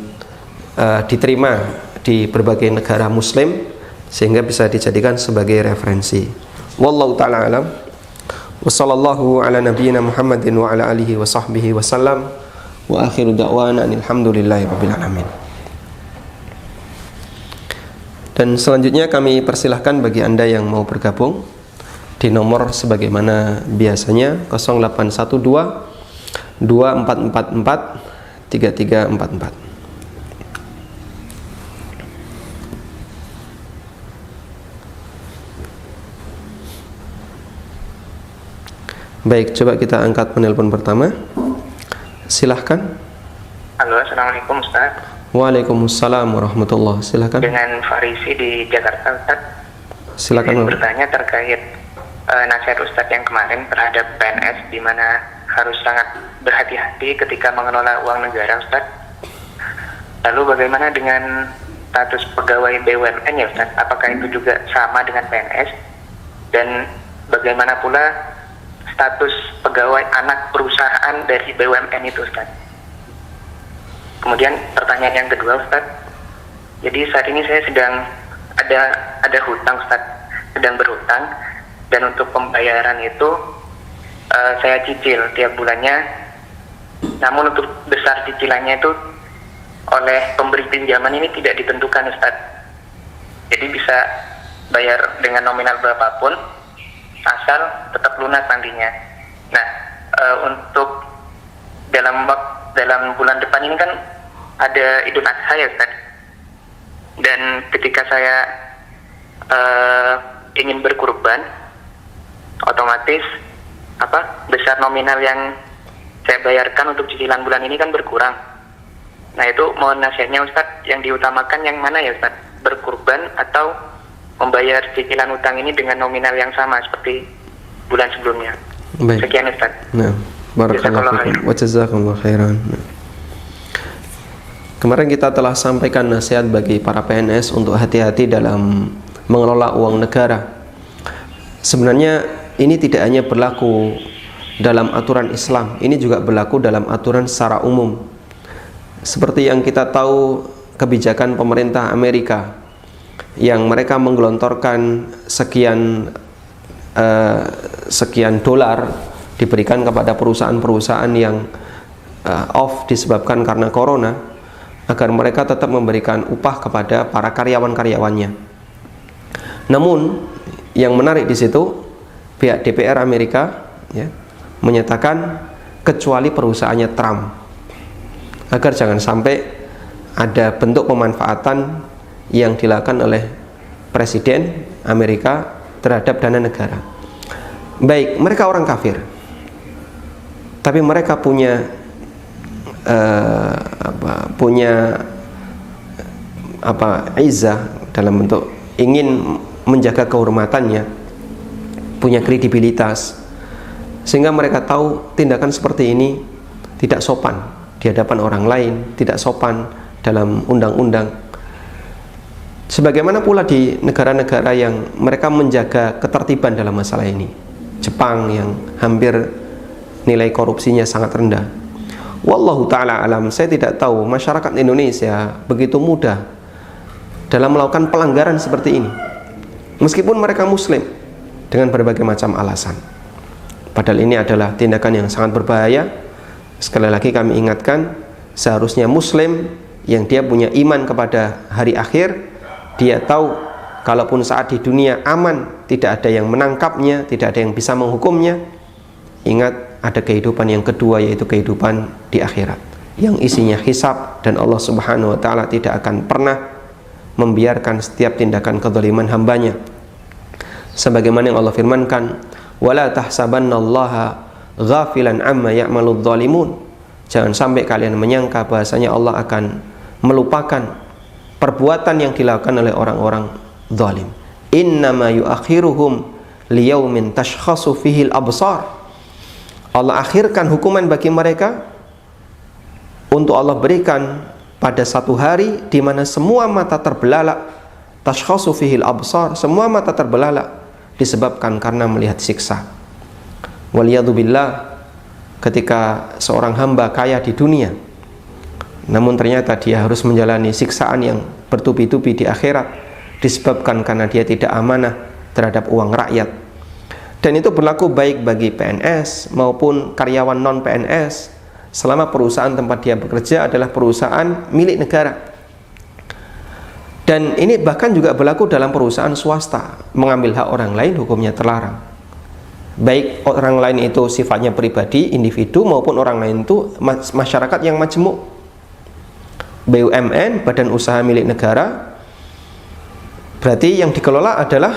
diterima di berbagai negara muslim sehingga bisa dijadikan sebagai referensi. Wallahu ta'ala alam. Wa sallallahu ala nabiyyina Muhammadin wa ala alihi wa sahbihi wa sallam. Wa akhiru da'wana alhamdulillahi rabbil alamin. Dan selanjutnya kami persilahkan bagi Anda yang mau bergabung di nomor sebagaimana biasanya 0812 2444 3344. Baik, coba kita angkat penelpon pertama. Silahkan. Halo, assalamualaikum Ustaz. Waalaikumsalam warahmatullahi. Silahkan. Dengan Farisi di Jakarta, Ustaz. Silakan. Saya bertanya terkait nasihat Ustaz yang kemarin terhadap PNS, di mana harus sangat berhati-hati ketika mengelola uang negara, Ustaz. Lalu bagaimana dengan status pegawai BUMN ya, Ustaz? Apakah itu juga sama dengan PNS? Dan bagaimana pula status pegawai anak perusahaan dari BUMN itu, Ustaz? Kemudian pertanyaan yang kedua, Ustaz. Jadi saat ini saya sedang ada hutang, Ustaz. Sedang berhutang, dan untuk pembayaran itu saya cicil tiap bulannya. Namun untuk besar cicilannya itu oleh pemberi pinjaman ini tidak ditentukan, Ustaz. Jadi bisa bayar dengan nominal berapapun asal tetap lunas nantinya. Nah, untuk dalam bulan depan ini kan ada Idul Adha ya, Ustaz. Dan ketika saya ingin berkurban, otomatis besar nominal yang saya bayarkan untuk cicilan bulan ini kan berkurang. Nah, itu mohon nasihatnya, Ustaz, yang diutamakan yang mana ya, Ustaz? Berkurban atau membayar cicilan utang ini dengan nominal yang sama seperti bulan sebelumnya? Baik. Sekian, Ustaz. Nah, barakallahu fikum wa jazakumullahu khairan. Kemarin kita telah sampaikan nasihat bagi para PNS untuk hati-hati dalam mengelola uang negara. Sebenarnya ini tidak hanya berlaku dalam aturan Islam, ini juga berlaku dalam aturan secara umum. Seperti yang kita tahu kebijakan pemerintah Amerika yang mereka menggelontorkan sekian dolar diberikan kepada perusahaan-perusahaan yang off disebabkan karena corona, agar mereka tetap memberikan upah kepada para karyawan-karyawannya. Namun yang menarik di situ, pihak DPR Amerika menyatakan kecuali perusahaannya Trump, agar jangan sampai ada bentuk pemanfaatan yang dilakukan oleh Presiden Amerika terhadap dana negara. Baik, mereka orang kafir, tapi mereka punya izzah dalam bentuk ingin menjaga kehormatannya, punya kredibilitas, sehingga mereka tahu tindakan seperti ini tidak sopan di hadapan orang lain, tidak sopan dalam undang-undang. Sebagaimana pula di negara-negara yang mereka menjaga ketertiban dalam masalah ini. Jepang yang hampir nilai korupsinya sangat rendah. Wallahu ta'ala alam, saya tidak tahu masyarakat Indonesia begitu mudah dalam melakukan pelanggaran seperti ini. Meskipun mereka muslim, dengan berbagai macam alasan. Padahal ini adalah tindakan yang sangat berbahaya. Sekali lagi kami ingatkan, seharusnya muslim yang dia punya iman kepada hari akhir, dia tahu kalaupun saat di dunia aman, tidak ada yang menangkapnya, tidak ada yang bisa menghukumnya. Ingat, ada kehidupan yang kedua, yaitu kehidupan di akhirat yang isinya hisab, dan Allah Subhanahu wa ta'ala tidak akan pernah membiarkan setiap tindakan kezaliman hambanya. Sebagaimana yang Allah firmankan, wala tahsabannallaha ghafilan amma ya'maludz zalimun. Jangan sampai kalian menyangka bahasanya Allah akan melupakan perbuatan yang dilakukan oleh orang-orang zalim. Innama yuakhiruhum liyaumin tashkhasu fihi al-absar. Allah akhirkan hukuman bagi mereka untuk Allah berikan pada satu hari di mana semua mata terbelalak. Tashkhasu fihi al-absar, semua mata terbelalak disebabkan karena melihat siksa. Waliyadzubillah, ketika seorang hamba kaya di dunia, namun ternyata dia harus menjalani siksaan yang bertubi-tubi di akhirat disebabkan karena dia tidak amanah terhadap uang rakyat. Dan itu berlaku baik bagi PNS maupun karyawan non PNS selama perusahaan tempat dia bekerja adalah perusahaan milik negara. Dan ini bahkan juga berlaku dalam perusahaan swasta. Mengambil hak orang lain hukumnya terlarang, baik orang lain itu sifatnya pribadi, individu, maupun orang lain itu masyarakat yang majmuk. BUMN, badan usaha milik negara, berarti yang dikelola adalah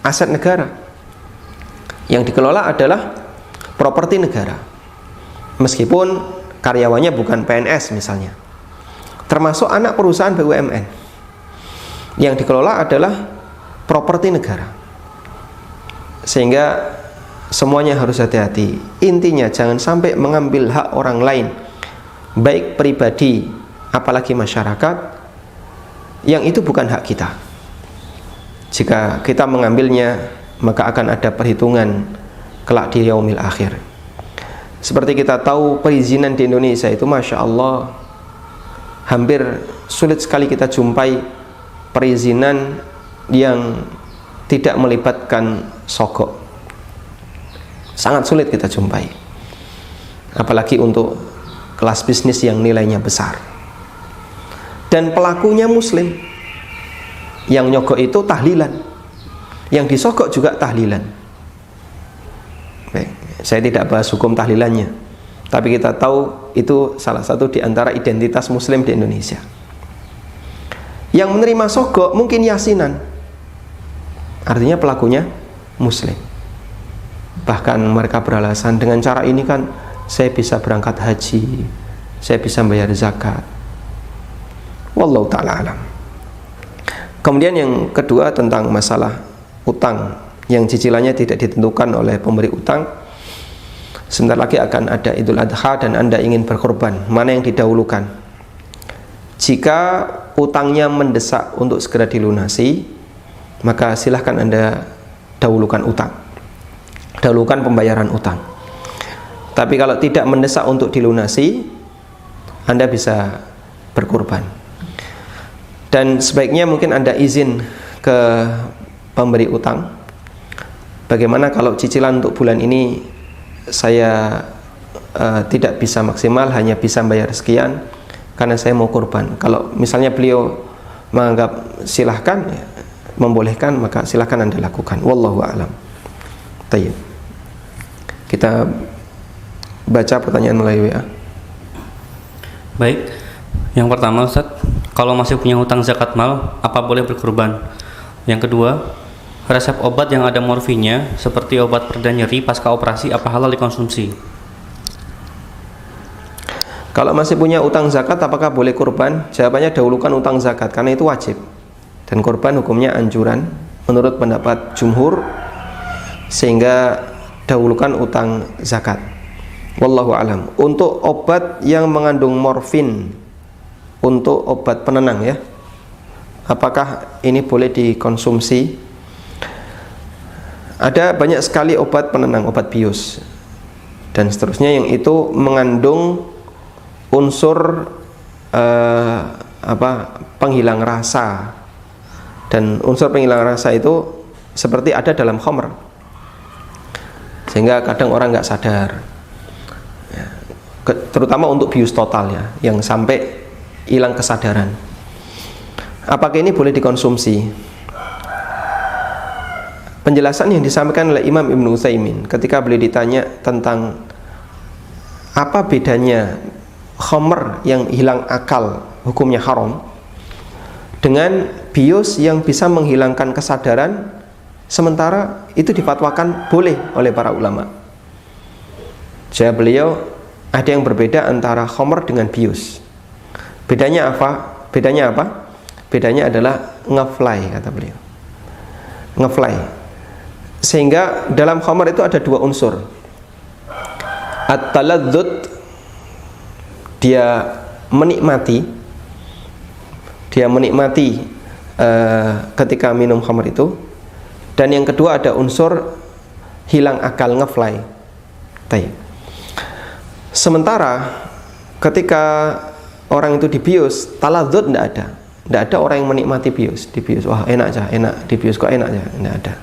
aset negara, yang dikelola adalah properti negara, meskipun karyawannya bukan PNS misalnya. Termasuk anak perusahaan BUMN, yang dikelola adalah properti negara. Sehingga semuanya harus hati-hati. Intinya jangan sampai mengambil hak orang lain, baik pribadi apalagi masyarakat, yang itu bukan hak kita. Jika kita mengambilnya, maka akan ada perhitungan kelak di yaumil akhir. Seperti kita tahu, perizinan di Indonesia itu Masya Allah, hampir sulit sekali kita jumpai perizinan yang tidak melibatkan sogok. Sangat sulit kita jumpai, apalagi untuk kelas bisnis yang nilainya besar. Dan pelakunya muslim. Yang nyogok itu tahlilan, yang disogok juga tahlilan. Baik, saya tidak bahas hukum tahlilannya, tapi kita tahu itu salah satu di antara identitas muslim di Indonesia. Yang menerima sogok mungkin yasinan, artinya pelakunya muslim. Bahkan mereka beralasan, dengan cara ini kan saya bisa berangkat haji, saya bisa bayar zakat. Wallahu ta'ala alam. Kemudian yang kedua tentang masalah utang yang cicilannya tidak ditentukan oleh pemberi utang. Sebentar lagi akan ada Idul Adha dan Anda ingin berkorban, mana yang didahulukan? Jika utangnya mendesak untuk segera dilunasi, maka silahkan Anda dahulukan utang, dahulukan pembayaran utang. Tapi kalau tidak mendesak untuk dilunasi, Anda bisa berkorban. Dan sebaiknya mungkin Anda izin ke pemberi utang, bagaimana kalau cicilan untuk bulan ini saya tidak bisa maksimal, hanya bisa bayar sekian karena saya mau kurban. Kalau misalnya beliau menganggap silahkan, ya, membolehkan, maka silahkan Anda lakukan. Wallahu a'lam. Tayyib. Kita baca pertanyaan melalui WA. Baik, yang pertama Ustaz, kalau masih punya hutang zakat mal, apa boleh berkurban? Yang kedua, resep obat yang ada morfinnya seperti obat pereda nyeri pasca operasi, apa halal dikonsumsi? Kalau masih punya utang zakat, apakah boleh kurban? Jawabannya dahulukan utang zakat, karena itu wajib. Dan kurban hukumnya anjuran menurut pendapat jumhur, sehingga dahulukan utang zakat. Wallahu alam. Untuk obat yang mengandung morfin, untuk obat penenang ya, apakah ini boleh dikonsumsi? Ada banyak sekali obat penenang, obat bius dan seterusnya yang itu mengandung unsur penghilang rasa, dan unsur penghilang rasa itu seperti ada dalam khamr, sehingga kadang orang nggak sadar ya, terutama untuk bius total ya, yang sampai hilang kesadaran. Apakah ini boleh dikonsumsi? Penjelasan yang disampaikan oleh Imam Ibnu Utsaimin ketika beliau ditanya tentang apa bedanya khamr yang hilang akal hukumnya haram dengan bius yang bisa menghilangkan kesadaran, sementara itu difatwakan boleh oleh para ulama. Jawab beliau, ada yang berbeda antara khamr dengan bius. Bedanya apa? Bedanya apa? Bedanya adalah ngefly, kata beliau. Ngefly. Sehingga dalam khamr itu ada dua unsur. At-taladzud, dia menikmati ketika minum khamr itu. Dan yang kedua ada unsur hilang akal, ngefly. Sementara ketika orang itu dibius, taladzud tidak ada orang yang menikmati bius. Dibius, wah enak aja, enak dibius kok enak aja, tidak ada.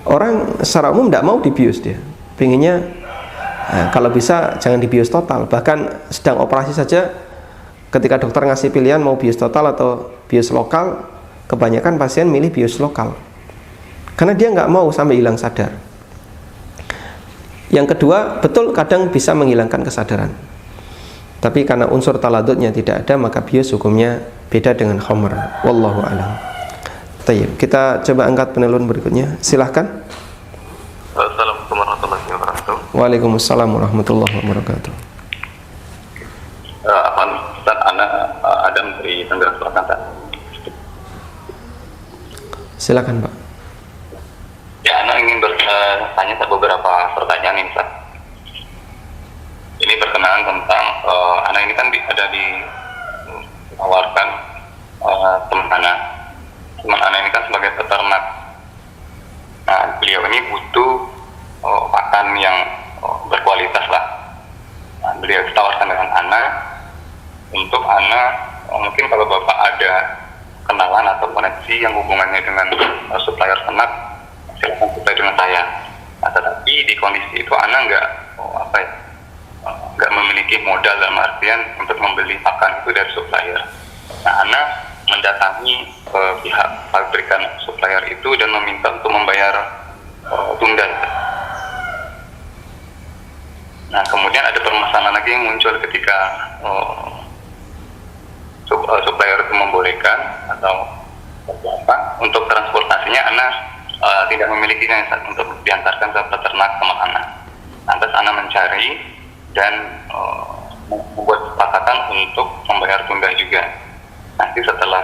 Orang secara umum tidak mau dibius, dia pengennya kalau bisa jangan dibius total. Bahkan sedang operasi saja, ketika dokter ngasih pilihan mau bius total atau bius lokal, kebanyakan pasien milih bius lokal karena dia nggak mau sampai hilang sadar. Yang kedua, betul kadang bisa menghilangkan kesadaran, tapi karena unsur taladudnya tidak ada, maka bius hukumnya beda dengan khamr. Wallahu a'lam. Tayyib, kita coba angkat penelpon berikutnya. Silahkan. Assalamualaikum warahmatullahi wabarakatuh. Waalaikumsalam warahmatullahi wabarakatuh. Ustaz, Ana Adam dari Tangerang Selatan, Pak. Silakan, Pak. Ya, Ana ingin bertanya beberapa pertanyaan nih, Ustaz. Ini berkenaan tentang Ana ini kan ada ditawarkan teman Ana ini kan sebagai peternak. Nah, beliau ini butuh pakan yang berkualitas lah. Nah, beliau ditawarkan dengan Ana untuk Ana, mungkin kalau Bapak ada kenalan atau koneksi yang hubungannya dengan supplier ternak, silakan supply dengan saya. Nah, tetapi di kondisi itu Ana nggak memiliki modal dalam artian untuk membeli pakan itu dari supplier. Nah, Ana mendatangi pihak pabrikan supplier itu dan meminta untuk membayar tunda. Nah, kemudian ada permasalahan lagi yang muncul ketika supplier itu membolehkan atau apa untuk transportasinya, Ana tidak memilikinya untuk diantarkan ke peternak teman Ana. Lantas Ana mencari dan membuat kesepakatan untuk membayar tunda juga. Nanti setelah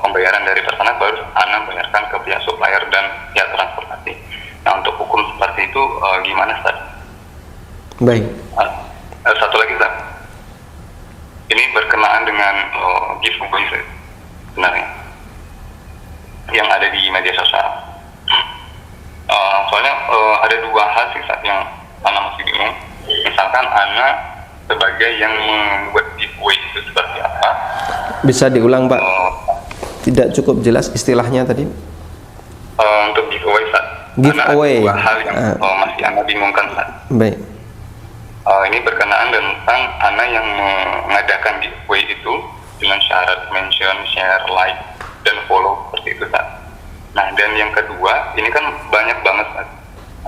pembayaran dari peternak baru Ana bayarkan ke pihak supplier dan pihak transportasi. Nah, untuk hukum seperti itu gimana, Ustaz? Baik. Satu lagi, Ustaz. Ini berkenaan dengan giveaway sebenarnya yang ada di media sosial. Soalnya ada dua hal sih, Ustaz, yang Ana masih bingung. Misalkan Ana sebagai yang membuat giveaway itu seperti apa? Bisa diulang, Pak? Tidak cukup jelas istilahnya tadi. Untuk giveaway, Ustaz. Giveaway. Ada dua hal yang masih Ana bingungkan, Ustaz. Baik. Ini berkenaan tentang Ana yang mengadakan giveaway itu dengan syarat mention, share, like, dan follow seperti itu, Ustaz. Nah, dan yang kedua, ini kan banyak banget, Ustaz,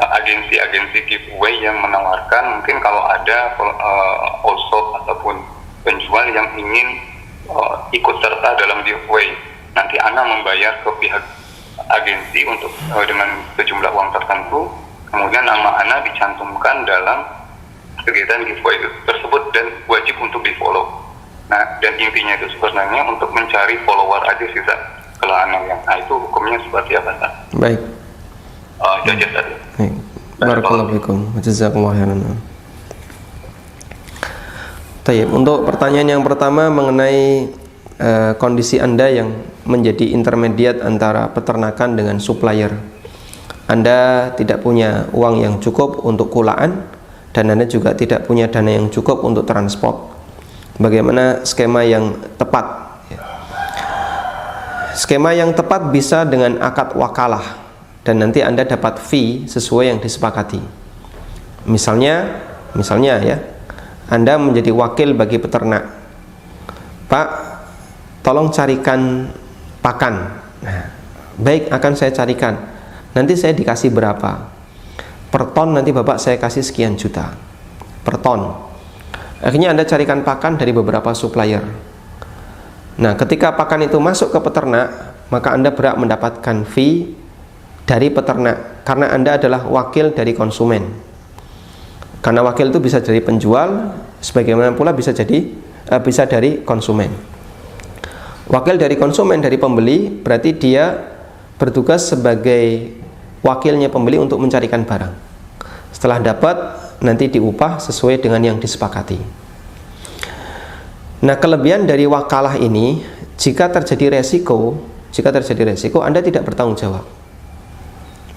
agensi-agensi giveaway yang menawarkan mungkin kalau ada all shop ataupun penjual yang ingin ikut serta dalam giveaway, nanti Ana membayar ke pihak agensi untuk dengan sejumlah uang tertentu, kemudian nama Ana dicantumkan dalam kegiatan giveaway tersebut dan wajib untuk di follow. Nah, dan intinya itu sebenarnya untuk mencari follower aja sih, Ustaz. Kalau Ana yang itu hukumnya seperti apa, Ustaz? Baik. Itu aja, Ustaz. Baik. Barakallahu fikum. Jazakumullah khairan. Baik, untuk pertanyaan yang pertama mengenai kondisi Anda yang menjadi intermediate antara peternakan dengan supplier. Anda tidak punya uang yang cukup untuk kulaan dan Anda juga tidak punya dana yang cukup untuk transport. Bagaimana skema yang tepat? skema yang tepat bisa dengan akad wakalah, dan nanti Anda dapat fee sesuai yang disepakati. Misalnya ya, Anda menjadi wakil bagi peternak. Pak, tolong carikan pakan. Nah, baik, akan saya carikan. Nanti saya dikasih berapa? Per ton nanti Bapak saya kasih sekian juta per ton. Akhirnya Anda carikan pakan dari beberapa supplier. Nah, ketika pakan itu masuk ke peternak, maka Anda berhak mendapatkan fee dari peternak, karena Anda adalah wakil dari konsumen. Karena wakil itu bisa dari penjual, sebagaimana pula bisa dari konsumen. Wakil dari konsumen, dari pembeli, berarti dia bertugas sebagai wakilnya pembeli untuk mencarikan barang. Setelah dapat, nanti diupah sesuai dengan yang disepakati. Nah, kelebihan dari wakalah ini, jika terjadi resiko, Anda tidak bertanggung jawab.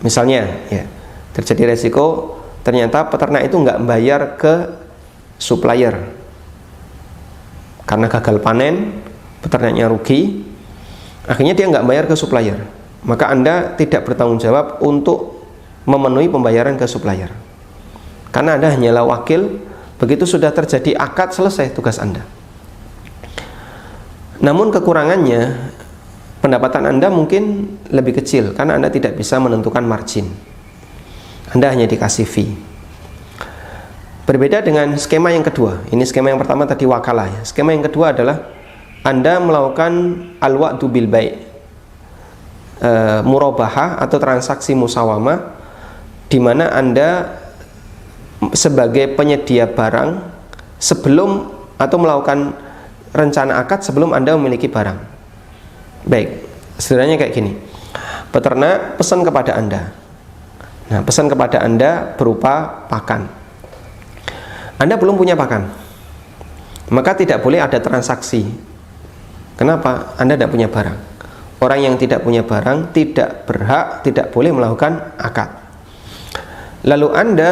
Misalnya, ya, terjadi resiko, ternyata peternak itu nggak bayar ke supplier karena gagal panen, peternaknya rugi, akhirnya dia nggak bayar ke supplier, maka Anda tidak bertanggung jawab untuk memenuhi pembayaran ke supplier, karena Anda hanyalah wakil. Begitu sudah terjadi akad, selesai tugas Anda. Namun kekurangannya, pendapatan Anda mungkin lebih kecil karena Anda tidak bisa menentukan margin. Anda hanya dikasih fee. Berbeda dengan skema yang kedua. Ini skema yang pertama tadi wakalah ya. Skema yang kedua adalah Anda melakukan al-wa'du bil bai', murabahah atau transaksi musawamah, di mana Anda sebagai penyedia barang sebelum, atau melakukan rencana akad sebelum Anda memiliki barang. Baik, sederhananya kayak gini. Peternak pesan kepada Anda. Nah, pesan kepada Anda berupa pakan. Anda belum punya pakan, maka tidak boleh ada transaksi. Kenapa? Anda tidak punya barang. Orang yang tidak punya barang tidak berhak, tidak boleh melakukan akad. Lalu Anda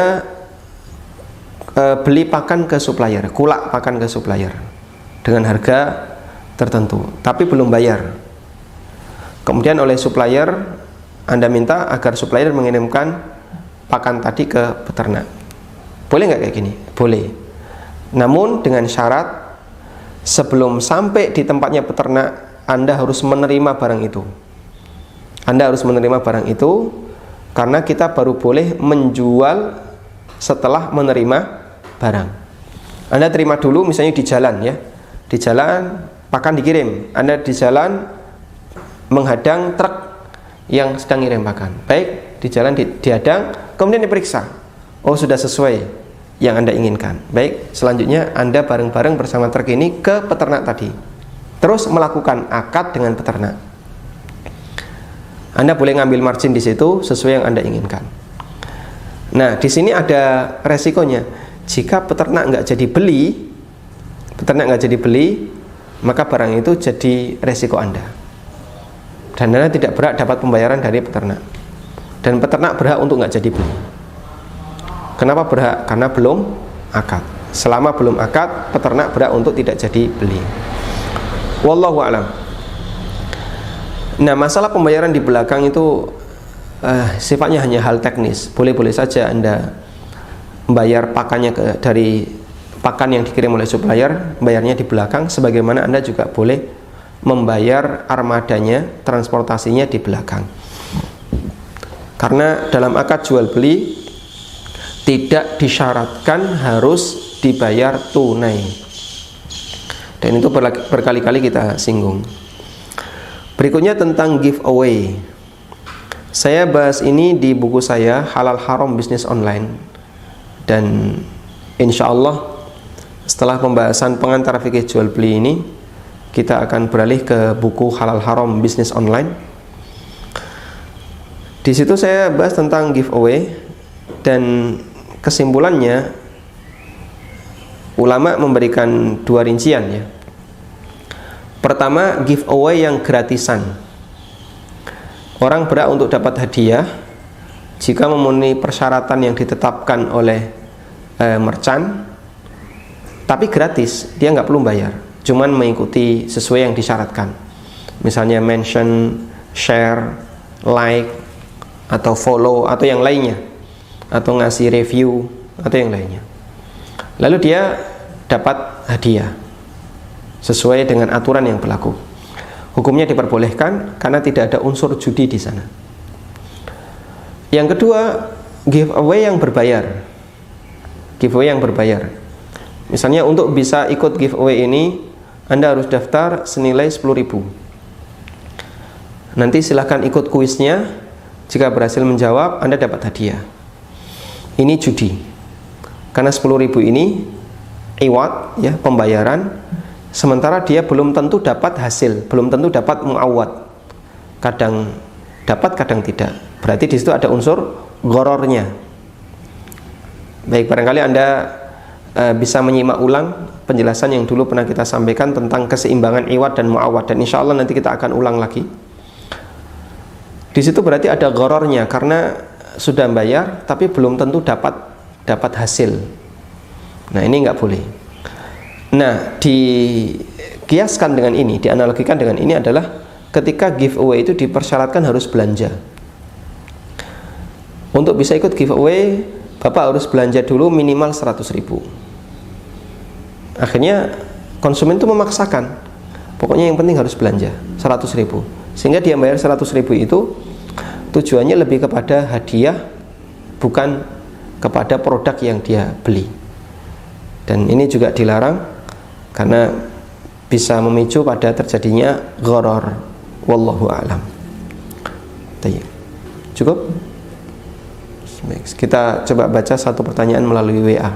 beli pakan ke supplier, kulak pakan ke supplier dengan harga tertentu, tapi belum bayar. Kemudian oleh supplier Anda minta agar supplier mengirimkan pakan tadi ke peternak. Boleh nggak kayak gini? Boleh. Namun dengan syarat, sebelum sampai di tempatnya peternak, Anda harus menerima barang itu. Anda harus menerima barang itu, karena kita baru boleh menjual setelah menerima barang. Anda terima dulu, misalnya di jalan ya, di jalan pakan dikirim, Anda di jalan menghadang truk yang sedang ngirim pakan. Baik, di jalan dihadang, kemudian diperiksa, oh sudah sesuai yang Anda inginkan. Baik, selanjutnya Anda bareng-bareng bersama truk ini ke peternak tadi, terus melakukan akad dengan peternak. Anda boleh ngambil margin di situ sesuai yang Anda inginkan. Nah, di sini ada resikonya. Jika peternak nggak jadi beli, maka barang itu jadi resiko Anda, dan Anda tidak berhak dapat pembayaran dari peternak. Dan peternak berhak untuk nggak jadi beli. Kenapa berhak? Karena belum akad. Selama belum akad, peternak berhak untuk tidak jadi beli. Wallahu a'lam. Nah, masalah pembayaran di belakang itu sifatnya hanya hal teknis. Boleh-boleh saja Anda membayar pakannya dari pakan yang dikirim oleh supplier, bayarnya di belakang, sebagaimana Anda juga boleh membayar armadanya, transportasinya di belakang. Karena dalam akad jual beli tidak disyaratkan harus dibayar tunai, dan itu berkali-kali kita singgung. Berikutnya tentang giveaway. Saya bahas ini di buku saya Halal Haram Bisnis Online, dan insya Allah setelah pembahasan pengantar fikih jual beli ini, kita akan beralih ke buku Halal Haram Bisnis Online. Di situ saya bahas tentang giveaway, dan kesimpulannya ulama memberikan dua rincian ya. Pertama, giveaway yang gratisan. Orang berhak untuk dapat hadiah jika memenuhi persyaratan yang ditetapkan oleh merchant, tapi gratis, dia nggak perlu bayar, cuman mengikuti sesuai yang disyaratkan. misalnya mention, share, like, atau follow, atau yang lainnya, atau ngasih review, atau yang lainnya. Lalu dia dapat hadiah sesuai dengan aturan yang berlaku. Hukumnya diperbolehkan karena tidak ada unsur judi di sana. Yang kedua, giveaway yang berbayar. Giveaway yang berbayar. Misalnya untuk bisa ikut giveaway ini, Anda harus daftar senilai 10.000. Nanti silahkan ikut kuisnya. Jika berhasil menjawab, Anda dapat hadiah. Ini judi. Karena 10.000 ini iwat, ya, pembayaran. Sementara dia belum tentu dapat hasil, belum tentu dapat muawad. Kadang dapat, kadang tidak. Berarti di situ ada unsur gorornya. Baik, barangkali Anda bisa menyimak ulang penjelasan yang dulu pernah kita sampaikan tentang keseimbangan iwat dan muawad, dan insya Allah nanti kita akan ulang lagi. Di situ berarti ada gorornya karena sudah bayar tapi belum tentu dapat hasil. Nah, ini nggak boleh. Nah, dikiaskan dengan ini, dianalogikan dengan ini adalah ketika giveaway itu dipersyaratkan harus belanja. Untuk bisa ikut giveaway, Bapak harus belanja dulu minimal 100.000. Akhirnya konsumen itu memaksakan, pokoknya yang penting harus belanja 100.000, sehingga dia bayar 100.000 itu tujuannya lebih kepada hadiah, bukan kepada produk yang dia beli. Dan ini juga dilarang karena bisa memicu pada terjadinya gharar. Wallahu a'lam. Cukup? Kita coba baca satu pertanyaan melalui WA.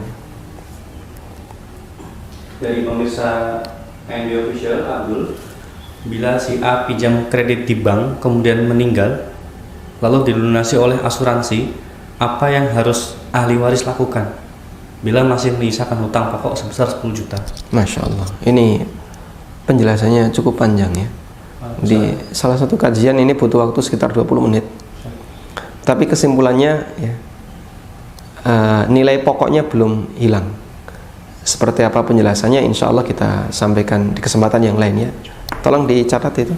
Dari pemirsa MB Official Abdul, bila si A pinjam kredit di bank kemudian meninggal lalu dilunasi oleh asuransi, apa yang harus ahli waris lakukan bila masih menyisakan hutang pokok sebesar 10 juta? Masya Allah, ini penjelasannya cukup panjang ya. Di salah satu kajian ini butuh waktu sekitar 20 menit. Tapi kesimpulannya ya, nilai pokoknya belum hilang. Seperti apa penjelasannya insya Allah kita sampaikan di kesempatan yang lain ya. Tolong dicatat itu.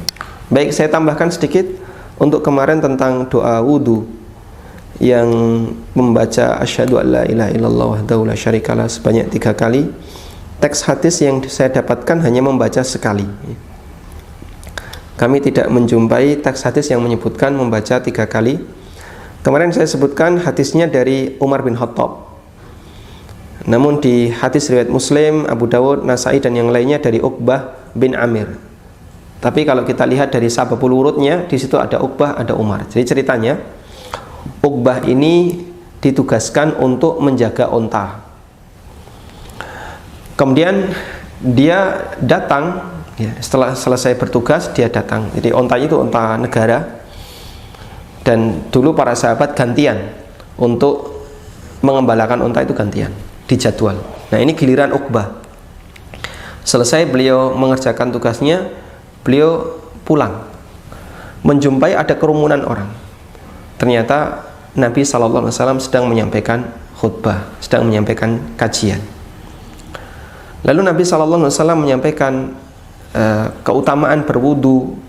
Baik, saya tambahkan sedikit untuk kemarin tentang doa wudu yang membaca asyhadu alla ilaha illallah wahdahu la syarikalah sebanyak 3 kali. Teks hadis yang saya dapatkan hanya membaca sekali. Kami tidak menjumpai teks hadis yang menyebutkan membaca 3 kali. Kemarin saya sebutkan hadisnya dari Umar bin Khattab. Namun di hadis riwayat Muslim, Abu Dawud, Nasai dan yang lainnya dari Uqbah bin Amir. Tapi kalau kita lihat dari sababul wurudnya, di situ ada Uqbah, ada Umar. Jadi ceritanya, Uqbah ini ditugaskan untuk menjaga onta. Kemudian dia datang, ya, setelah selesai bertugas dia datang. Jadi ontanya itu onta negara. Dan dulu para sahabat gantian untuk mengembalakan onta itu gantian, dijadwal. Nah, ini giliran Uqbah. Selesai beliau mengerjakan tugasnya, beliau pulang, menjumpai ada kerumunan orang. Ternyata Nabi SAW sedang menyampaikan khutbah, sedang menyampaikan kajian. Lalu Nabi SAW menyampaikan keutamaan berwudu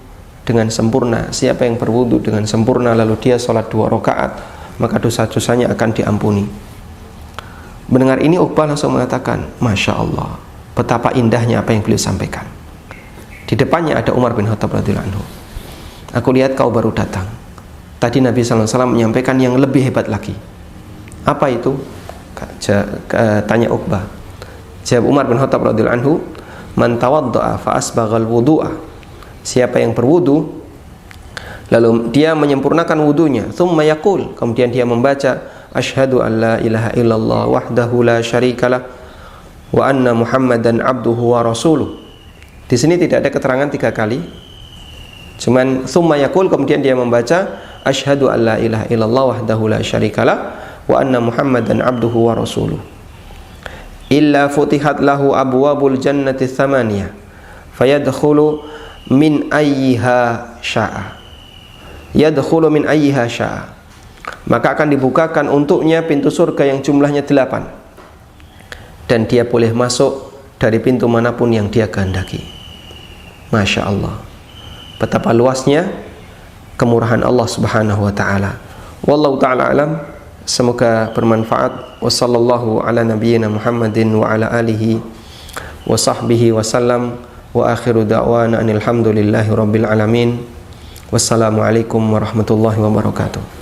dengan sempurna. Siapa yang berwudu dengan sempurna lalu dia sholat 2 rakaat, maka dosa-dosanya akan diampuni. Mendengar ini Uqbah langsung mengatakan, Masya Allah, betapa indahnya apa yang beliau sampaikan. Di depannya ada Umar bin Khattab radhiyallahu anhu. Aku lihat kau baru datang. Tadi Nabi SAW menyampaikan yang lebih hebat lagi. Apa itu? Tanya Uqbah. Jawab Umar bin Khattab radhiyallahu anhu, Man tawadda'a fa asbaghal wudu'a. Siapa yang berwudu lalu dia menyempurnakan wudunya, thumma yaqul, kemudian dia membaca asyhadu an la ilaha illallah wahdahu la syarikalah wa anna muhammadan abduhu wa rasuluh. Di sini tidak ada keterangan 3 kali, cuman thumma yaqul, kemudian dia membaca asyhadu an la ilaha illallah wahdahu la syarikalah wa anna muhammadan abduhu wa rasuluh. Illa futihat lahu abwabul jannati thamaniyah fayadkhulu min ayyiha sya'a. Yadkhulu min ayyiha sya'a. Maka akan dibukakan untuknya pintu surga yang jumlahnya 8, dan dia boleh masuk dari pintu manapun yang dia kehendaki. Masya Allah. betapa luasnya kemurahan Allah Subhanahu wa taala. Wallahu taala alam. Semoga bermanfaat. Wassallallahu ala nabiyyina Muhammadin wa ala alihi wa sahbihi wasallam. Wa akhiru da'wana alhamdulillahi rabbil alamin. Wassalamualaikum warahmatullahi wabarakatuh.